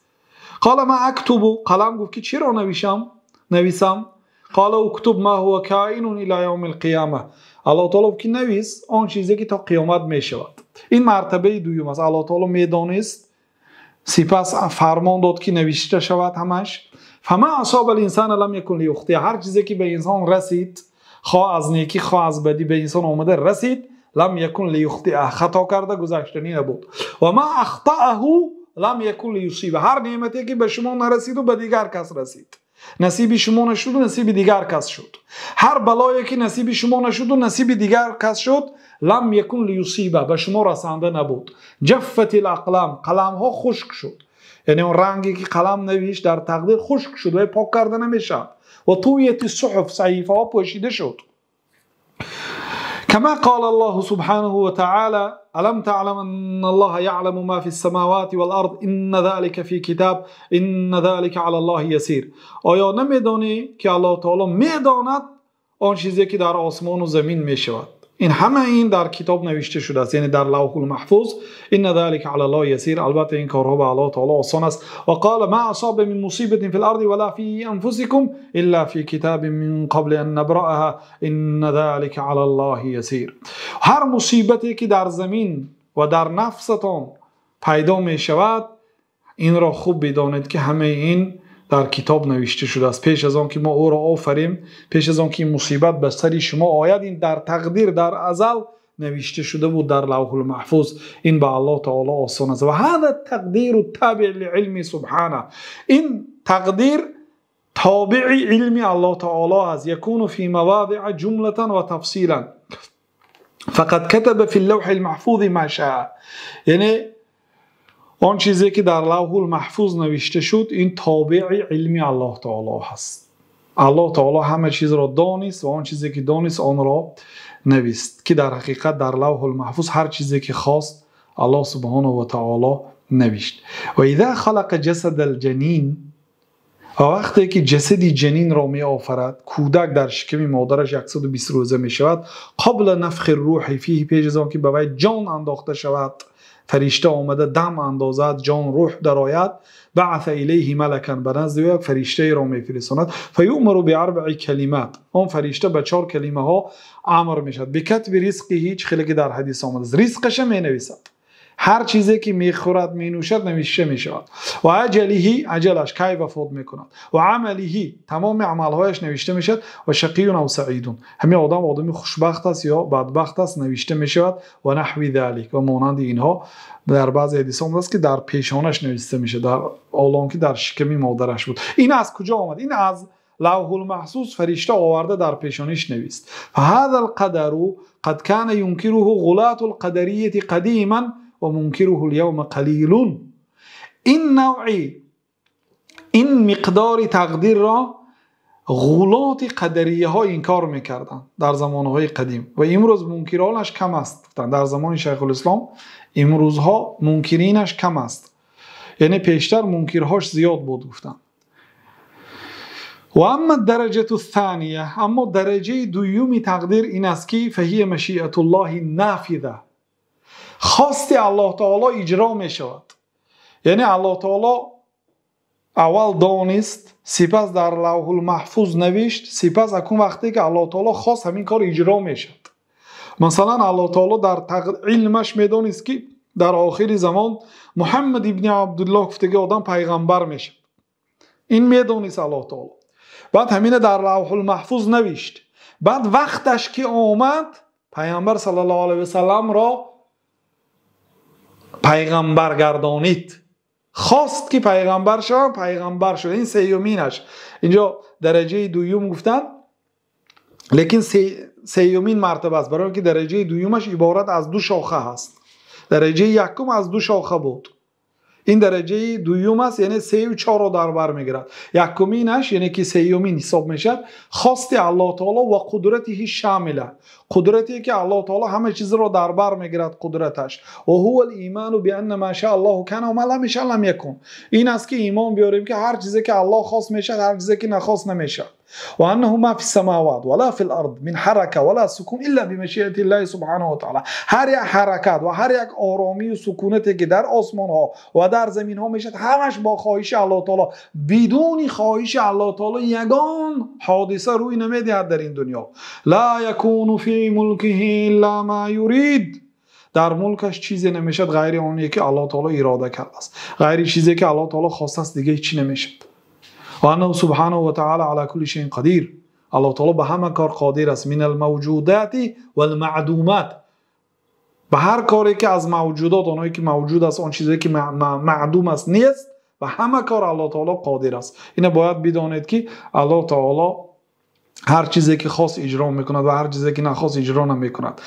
قال ما اكتب، قلم گفت که چی را نویسم. قال اكتب ما هو كائن الى يوم القيامه، الله تعالی گفت که نویس آن چیزی که تا قیامت می شود. این مرتبه دوم است. الله تعالی میدانست، سپس فرمان داد که نوشته شود همش. فما اصاب الانسان لم يكن ليخطئ، هر چیزی که به انسان رسید، خواه از نیکی خواه از بدی به انسان آمده رسید، لم يكن ليخطئ، خطا کرده گذشتنی نبود. و ما اخطأه لم يكن ليصيبه، هر نعمتی که به شما نرسید و به دیگر کس رسید، نصیب شما نشد و نصیب دیگر کس شد. هر بلایی که نصیب شما نشد و نصیب دیگر کس شد، لم يكن ليصيبه، به شما رسانده نبود. جفت الاقلام، قلم ها خشک شد. یعنی اون رنگی که قلم نوشت در تقدیر خشک شد و پاک کرده نمیشه. و طویت الصحف، صحیفه ها پوشیده شد. كما قال الله سبحانه وتعالى ألم تعلم أن الله يعلم ما في السماوات والأرض إن ذلك في كتاب إن ذلك على الله يسير. آیا نمیدانی که الله تعالی میداند آن چیزی که در آسمان و زمین میشود؟ این همه این در کتاب نوشته شده است، یعنی در لوح المحفوظ. ان ذلك على الله يسير، البته این کارها به الله تعالی آسان است. و قال ما اصاب من مصیبه فی الارض ولا فی انفسكم الا فی کتاب من قبل ان نبرأها ان ذلك على الله يسير. هر مصیبتی که در زمین و در نفستان پیدا می شود، این را خوب بدانید که همه این در کتاب نوشته شده است. پیش از آن که ما او را آفریم، پیش از آن که این مصیبت به سر شما آید، این در تقدیر در ازل نوشته شده بود در لوح المحفوظ. این به الله تعالی آسان است. و هذا تقدیر تابع لعلم سبحانه، این تقدیر تابع علم الله تعالی است. یکون فی مواضع جمله و تفصیلا، فقد كتب فی اللوح المحفوظ ما شاء، یعنی آن چیزی که در لوح المحفوظ نوشته شد این تابع علم الله تعالی هست. الله تعالی همه چیز را دانست و آن چیزی که دانست آن را نوشت، که در حقیقت در لوح المحفوظ هر چیزی که خواست الله سبحانه و تعالی نوشت. و اذا خلق جسد الجنین، و وقتی که جسد جنین را می آفرد، کودک در شکم مادرش 120 روزه می شود، قبل نفخ الروح فیه، پیش از آن که به وی جان انداخته شود، فرشته آمده دم اندازد، جان روح درآید، بعث الیه ملکا، به نزد او یک فرشته را میفرستاند، فیؤمر باربع کلمات، آن فرشته به 4 کلمه ها امر میشد. بکتب رزقه، هیچ خیلی که در حدیث آمده رزقش می نویسد، هر چیزی که میخورد مینوشد نوشته میشود. و اجله، اجلش کی وفات میکند، و عمله، تمام اعمالهایش نوشته میشد. و شقی او سعید، همین آدم خوشبخت است یا بدبخت است نوشته میشود. و نحو ذلک، و مانند اینها در بعضی حدیث آمده است که در پیشانش نوشته میشه، در حالان که در شکم مادرش بود. این از کجا آمد؟ این از لوح المحفوظ فرشته آورده در پیشانیش نوشت. فهذا القدر قد كان ينكره غلاة القدرية قديما و منکره اليوم قلیل. این نوعی، این مقدار تقدیر را غلات قدریه ها انکار میکردن در زمانهای قدیم و امروز منکرانش کم است. در زمان شیخ الاسلام امروزها منکرینش کم است. یعنی پیشتر منکرهاش زیاد بود گفتن. و اما درجه الثانیه، اما درجه دومی تقدیر این است که فهی مشیئت الله نافذه، خواست الله تعالی اجرا می شود. یعنی الله تعالی اول دانست، سپس در لوح المحفوظ نوشت، سپس اکنون وقتی که الله تعالی خواست همین کار اجرا می شد. مثلا الله تعالی در علمش می دانست که در آخر زمان محمد ابن عبدالله گفتگی آدم پیغمبر می شد. این می دانست الله تعالی. بعد همین در لوح المحفوظ نوشت. بعد وقتش که آمد پیامبر صلی الله علیه و سلم را پیغمبر گردانید. خواست که پیغمبر شد، پیغمبر شد. این سیومینش. اینجا درجه دوم گفتن، لیکن سیومین مرتبه است، برای اینکه درجه دومش عبارت از دو شاخه هست. درجه یکم از دو شاخه بود. این درجه دوم است، یعنی 3 و 4 رو در بر میگیرد. یکمینش یعنی که سیومین حساب میشد خواست الله تعالی و قدرته شامله، قدرتی که الله تعالی همه چیز رو در بر میگیرد قدرتش. و هو الایمان بان ما شاء الله کان و ما لم یشاء لم یکن. این است که ایمان بیاریم که هر چیزی که الله خواست میشد، هر چیزی که نخواست نمیشد. و انه ما فی السماوات ولا فی الارض من حرکه ولا سکون الا بمشیئه الله سبحانه و تعالی. هر یک حرکت و هر یک آرامی و سکونتی که در آسمان ها و در زمین ها میشد، همش با خواهش الله تعالی. بدون خواهش الله تعالی یگان حادثه روی نمیدهد در این دنیا. لا یکون فی ملکه الا ما یرید. در ملکش چیزی نمیشد غیر اونی که الله تعالی اراده کرده است. غیر چیزی که الله تعالی خواسته است دیگه هیچ نمیشد. و انه سبحانه و تعالی علی کل شیء قدیر. الله تعالی به همه کار قادر است. من الموجودات و المعدومات. به هر کاری که از موجودات، اونایی که موجود است، اون چیزی که معدوم است نیست، و همه کار الله تعالی قادر است. اینو باید بدانید که الله تعالی هر چیزی که خواست اجرا میکند و هر چیزی که نخواست اجرا نمیکند.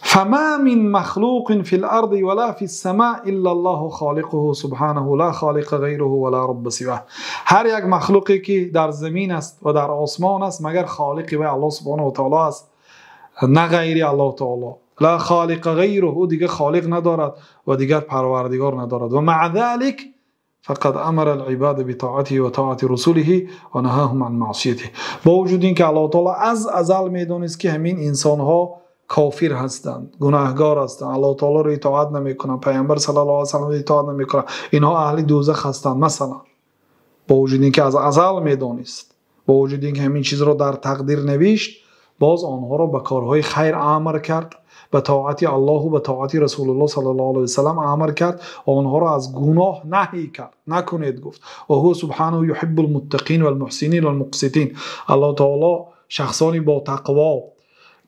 فما من مخلوق في الارض ولا في السماء الا الله خالقه سبحانه لا خالق غیره ولا رب سواه. هر یک مخلوقی که در زمین است و در آسمان است مگر خالقی و الله سبحانه و تعالی است، نه غیر الله تعالی. لا خالق غیره، او دیگر خالق ندارد و دیگر پروردگار ندارد. و مع ذلك فقد امر العباد بطاعته و طاعت رسوله و نهاهم عن معصیته. با وجود اینکه الله تعالی از ازل میدونست که همین انسان ها کافر هستند، گناهگار هستند، الله تعالی رو اطاعت نمیکنند، پیامبر صلی الله علیه و سلم رو اطاعت نمیکنند، اینها اهل دوزخ هستند مثلا. با وجود اینکه از ازل میدونست، با وجود اینکه همین چیز رو در تقدیر نوشت، باز آنها رو به کارهای خیر امر کرد، به طاعت الله و به طاعت رسول الله صلی الله علیه و سلم امر کرد، آنها را از گناه نهی کرد. نکنید گفت. و هو سبحانه یحب المتقین والمحسنین والمقسطین. الله تعالی شخصانی با تقوا،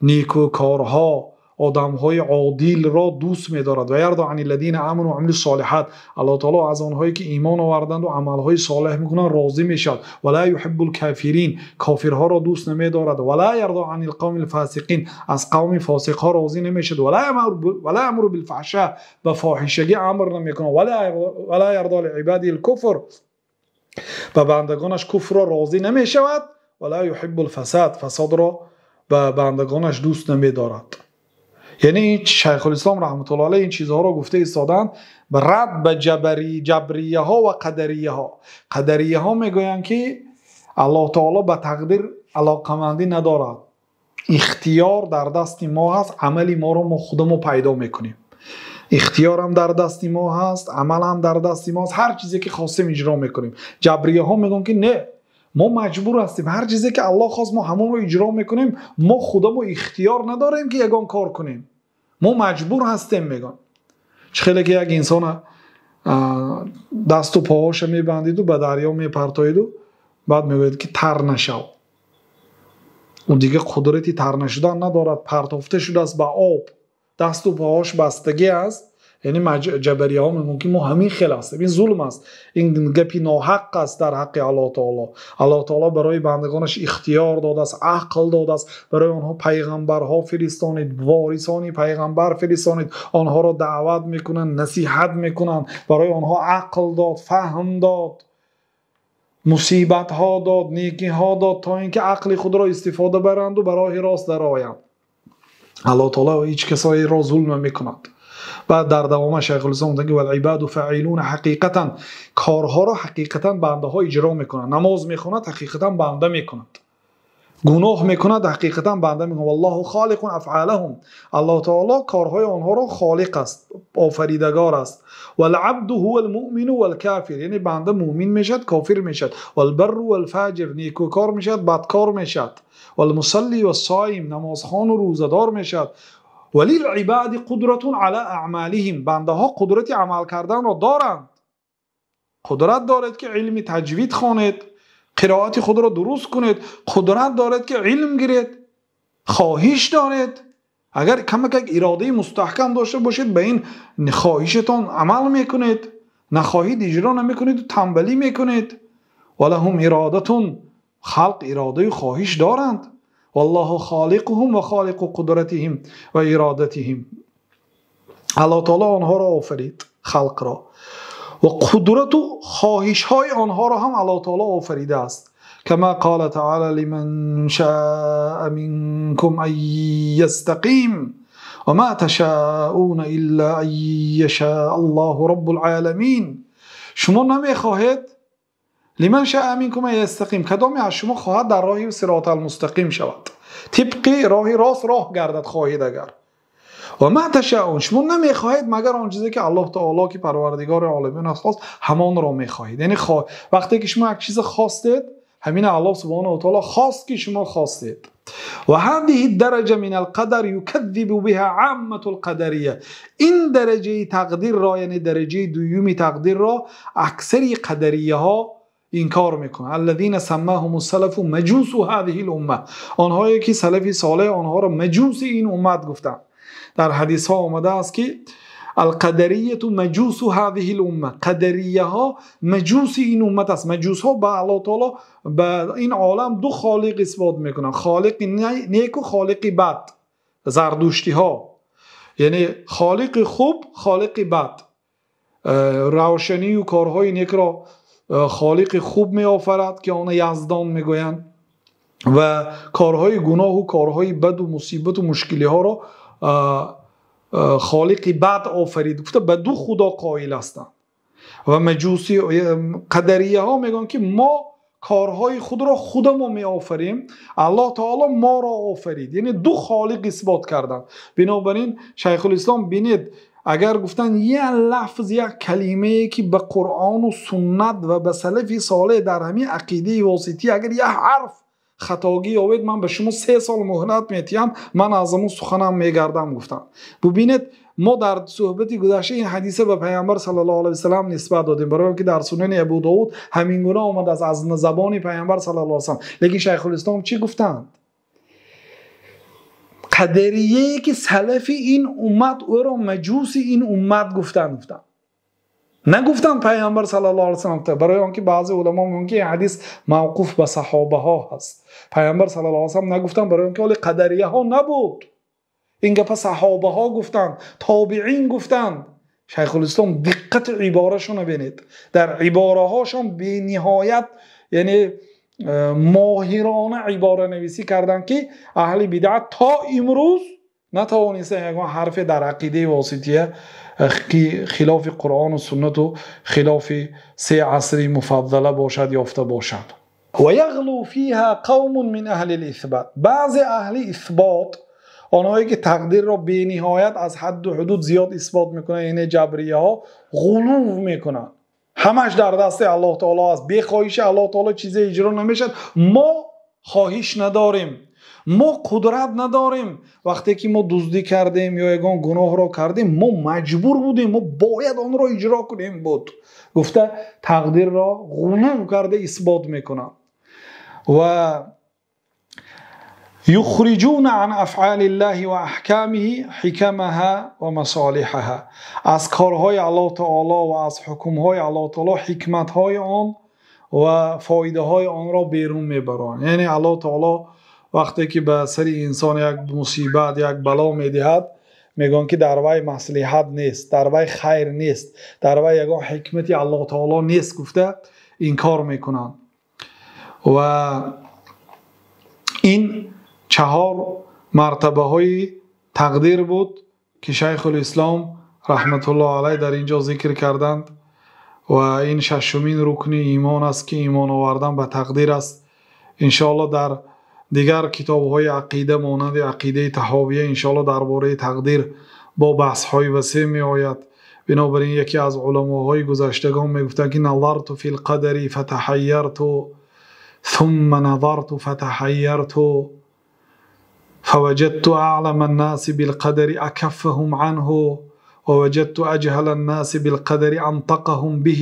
نیکوکارها، آدمهای عادل را دوست می‌دارد. و یرضی عن الذین آمنوا و عملوا الصالحات. الله تعالی از آنهایی که ایمان آوردند و عملهای صالح میکنند راضی میشد. ولا یحب الکافرین. کافرها را دوست نمی‌دارد. ولا یرضی عن القوم الفاسقین. از قوم فاسقها راضی نمیشد. ولا امر بالفحشاء. به فاحشگی امر نمیکنه. ولا یرضی لعباده الکفر. به بندگانش کفر را راضی نمیشود. ولا یحب الفساد. فساد را به بندگانش دوست نمی‌دارد. یعنی شیخ الاسلام رحمت الله علیه این چیزها را گفته ایستادند به رد به جبریه ها و قدریه ها. قدریه ها میگویند که الله تعالی به تقدیر علاقمندی ندارد، اختیار در دست ما هست، عملی ما رو ما خودمون پیدا میکنیم. اختیار هم در دست ما هست، عمل هم در دست ما هست، هر چیزی که خواستیم اجرا میکنیم. جبریه ها میگن که نه، ما مجبور هستیم، هر چیزی که الله خواست ما همون رو اجرا میکنیم، ما خودمون اختیار نداریم که یگان کار کنیم، ما مجبور هستیم. میگن چه خیلی که یک انسان دست و پاهاش میبندید و به دریا میپرتاید و بعد میگوید که تر نشو، اون دیگه قدرتی تر نشدن ندارد، پرتافته شده است به آب، دست و پاهاش بستگی است. یعنی جبریه ها میگن که ما همین خیلی هستیم. این ظلم است، این گپی ناحق است در حق الله تعالی. الله تعالی برای بندگانش اختیار داده است، عقل داده است، برای آنها پیغمبرها فرستانید، وارثان پیغمبر فرستانید، آنها را دعوت میکنن، نصیحت میکنن، برای آنها عقل داد، فهم داد، مصیبت ها داد، نیکی ها داد، تا اینکه عقل خود را استفاده برند و برای راست درآیند. الله تعالی هیچ کسایی را ظلم میکند. بعد در دوام شیخ الاسلام میگه والعباد فاعلون حقیقتا، کارها را حقیقتا بنده ها اجرا میکنند. نماز میخواند حقیقتا بنده میکند، گناه میکند حقیقتا بنده میکند. والله خالق افعالهم، الله تعالی کارهای آنها را خالق است، آفریدگار است. والعبد هو المؤمن والکافر، یعنی بنده مؤمن میشد کافر میشد. والبر والفاجر، نیکوکار میشد بدکار میشد. والمصلی والصائم، نمازخوان و روزدار میشد. وللعباد قدرت علی اعمالهم، بنده ها قدرت عمل کردن را دارند. قدرت دارد که علم تجوید خوانید، قرائت خود را درست کنید، قدرت دارد که علم گیرید، خواهش دارد. اگر کمک اراده مستحکم داشته باشید به این خواهشتان عمل میکنید، نخواهید اجرا نمیکنید و تنبلی میکنید. ولهم ارادتون، خلق اراده و خواهش دارند. والله خالقهم و خالق قدرتهم و ارادتهم، الله تعالی آنها را آفرید، خلق را، و قدرت و خواهش های آنها را هم الله تعالی آفریده است. کما قال تعالی لمن شاء منکم ان یستقیم و ما تشاءون الا ان یشاء الله رب العالمین. شما نمیخواهید، لمن شاء منکم ان یستقیم، کدامی از شما خواهد در راه صراط المستقیم شود، طبق راه راست راه گردد خواهید. اگر و ما تشاءون، شما نمیخواهید مگر آن چیزی که الله تعالی که پروردگار عالمین است خواست، همان را میخواهید. یعنی وقتی که شما یک چیز خواستید، همین الله سبحانه و تعالی خواست که شما خواستید. و هذه الدرجه من القدر یکذب بها عامه القدریه، این درجه تقدیر را، یعنی درجه دومی تقدیر را، اکثر قدریه ها انکار میکنه. الذين سماهم السلف مجوس هذه الامه، آنهایی که سلف صالح آنها را مجوس این امت گفتند. در حدیث ها آمده است که القدریه مجوس هذه الامه، قدریه ها مجوس این امت است. مجوس ها به الله تعالی به این عالم دو خالق اثبات میکنن، خالق نیک و خالق بد. زردشتی ها یعنی خالق خوب، خالق بد. روشنی و کارهای نیک را خالق خوب می آفرد که آن یزدان میگویند، و کارهای گناه و کارهای بد و مصیبت و مشکلی ها را خالق بد آفرید. گفته به دو خدا قائل هستند. و مجوسی قدریه ها میگن که ما کارهای خود را خودمون می آفریم، الله تعالی ما را آفرید. یعنی دو خالق اثبات کردن. بنابراین شیخ الاسلام بینید اگر گفتن یک لفظ، یک کلمه که به قرآن و سنت و به سلف صالح در همین عقیده واسطی اگر یک حرف خطاگی آوید، من به شما 3 سال مهلت میتیم، من از اون سخنم میگردم. گفتن ببینید ما در صحبت گذشته این حدیث به پیامبر صلی الله علیه و سلم نسبت دادیم، برای اینکه در سنن ابو داود همین گونه آمد از زبان پیامبر صلی الله علیه و سلم. لیکن شیخ الاسلام چی گفتند؟ قدریه که سلف این امت او را مجوس این امت گفتن. نگفتن پیامبر صلی الله علیه و سلم، برای آنکه بعضی علما میگن که این حدیث موقوف به صحابه ها هست. پیامبر صلی الله علیه و سلم نگفتن، برای آنکه قدریه ها نبود. این گپ صحابه ها گفتن، تابعین گفتن. شیخ الاسلام دقت عبارهشون ببینید، در عباره هاشون به نهایت یعنی ماهرانه عباره نویسی کردن که اهل بدعت تا امروز نتوانسته یک حرف در عقیده واسطیه خلاف قرآن و سنت و خلاف 3 عصر مفضله باشد یافته باشد. و یغلو فیها قوم من اهل الاثبات، بعض اهل اثبات، آنهایی که تقدیر را به نهایت از حد و حدود زیاد اثبات میکنن، یعنی جبریه ها، غلو میکنن، همش در دست الله تعالی است، بی خواهش الله تعالی چیزی اجرا نمیشد. ما خواهش نداریم، ما قدرت نداریم. وقتی که ما دزدی کردیم یا یگان گناه را کردیم، ما مجبور بودیم، ما باید آن را اجرا کنیم بود. گفته تقدیر را غلو کرده اثبات میکنن. و یخرجون عن افعال الله و احکامه حکمها و مصالحها، از کارهای الله تعالی و از حکمهای الله تعالی حکمتهای آن و فایده های آن را بیرون میبرند. یعنی الله تعالی وقتی که به سر انسان یک مصیبت، یک بلا میدهد، میگن که در وی مصلحت نیست، در وی خیر نیست، در وی یگان حکمتی الله تعالی نیست، گفته انکار میکنن. و این 4 مرتبه های تقدیر بود که شیخ الاسلام رحمت الله علیه در اینجا ذکر کردند و این ششمین رکن ایمان است که ایمان آوردن به تقدیر است. انشاءالله در دیگر کتاب‌های عقیده مانند عقیده طحاویه انشاءالله درباره تقدیر با بحث‌های وسیع می‌آید. بنابراین یکی از علماهای گذشتگان می‌گفت که نظرت فی القدر فتحیرت ثم نظرت فتحیرت فوجدت اعلم الناس بالقدر اکفهم عنه ووجدت اجهل الناس بالقدر انطقهم به.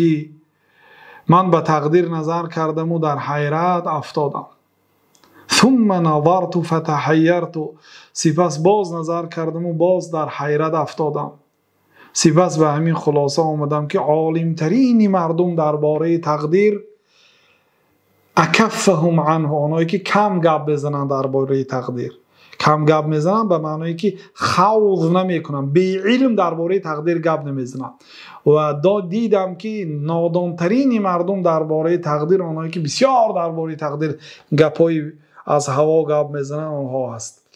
من به تقدیر نظر کردم و در حیرت افتادم. ثم نظرت فتحیرت، سپس باز نظر کردم و باز در حیرت افتادم. سپس به همین خلاصه آمدم که عالمترین مردم درباره تقدیر اکفهم عنه، آنهایی که کم گپ بزنن درباره تقدیر. کم گپ میزنن به معنی که خوض نمیکنن، بی علم درباره تقدیر گپ نمیزنن. و دیدم که نادانترین مردم درباره تقدیر آنهایی که بسیار درباره تقدیر گپای از هوا گپ میزنن آنها هست.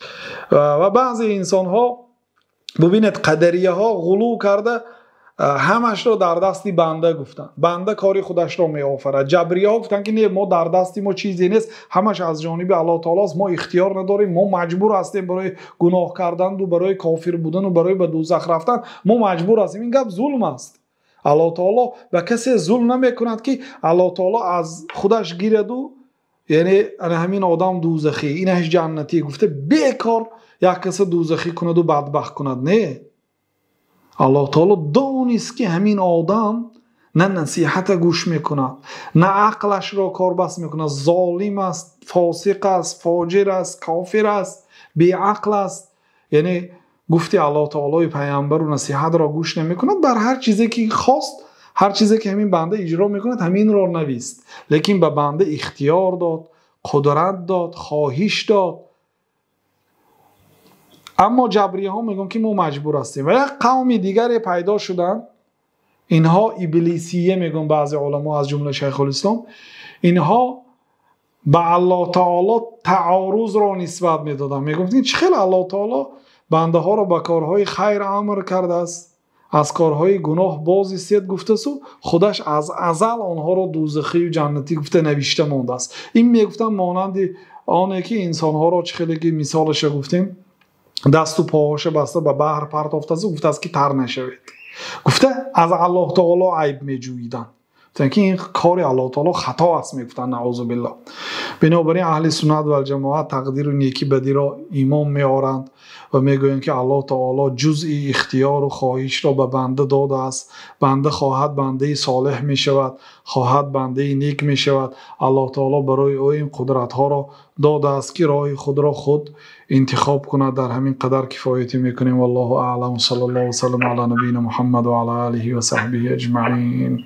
و بعضی انسان ها ببینید قدریه ها غلو کرده همش رو در دستی بنده گفتن، بنده کاری خودش رو می آفرد. جبریه ها گفتن که نه، ما در دستی ما چیزی نیست، همش از جانب الله تعالی است، ما اختیار نداریم، ما مجبور هستیم برای گناه کردن و برای کافر بودن و برای به دوزخ رفتن ما مجبور هستیم. این گپ ظلم است. الله تعالی به کسی ظلم نمی کند که الله تعالی از خودش گیرد و یعنی همین آدم دوزخی اینش جنتی گفته بیکار یک کس دوزخی کند و بدبخت کند. نه، الله تعالی دانست که همین آدم نه نصیحت گوش میکند، نه عقلش را کاربست میکند، ظالم است، فاسق است، فاجر است، کافر است، بی عقل است. یعنی گفتی الله تعالی پیامبر و نصیحت را گوش نمیکند، بر هر چیزی که خواست، هر چیزی که همین بنده اجرا میکند همین را نویست، لیکن به بنده اختیار داد، قدرت داد، خواهش داد. اما جبریه ها میگن که ما مجبور هستیم. و یک قوم دیگر پیدا شدن، اینها ابلیسیه میگن بعضی علما از جمله شیخ الاسلام. اینها به الله تعالی تعارض را نسبت میدادن، میگفتن چه خیلی الله تعالی بنده ها را به کارهای خیر امر کرده است، از کارهای گناه باز ایستاد گفته است و خودش از ازل آنها را دوزخی و جنتی گفته نوشته مانده است. این میگفتن مانند آنه که انسان ها را چه خیلی مثالش گفتیم دست و پاهاش بسته به بحر پرتافته است، گفته است که تر نشوید. گفته از الله تعالی عیب میجوییدن، گفتن که این کار الله تعالی خطا است، میگفتن نعوذ بالله. بنابراین اهل سنت و الجماعت تقدیر و نیکی بدی را ایمان میارند و میگویند که الله تعالی جزئی اختیار و خواهش را به بنده داده است. بنده خواهد بنده صالح میشود، خواهد بنده نیک میشود. الله تعالی برای او این قدرت ها را داده است که راه خود را خود انتخاب کند. در همین قدر کفایتی میکنیم. والله اعلم. صلی الله و سلم علی نبینا محمد و علی آله و صحبه اجمعین.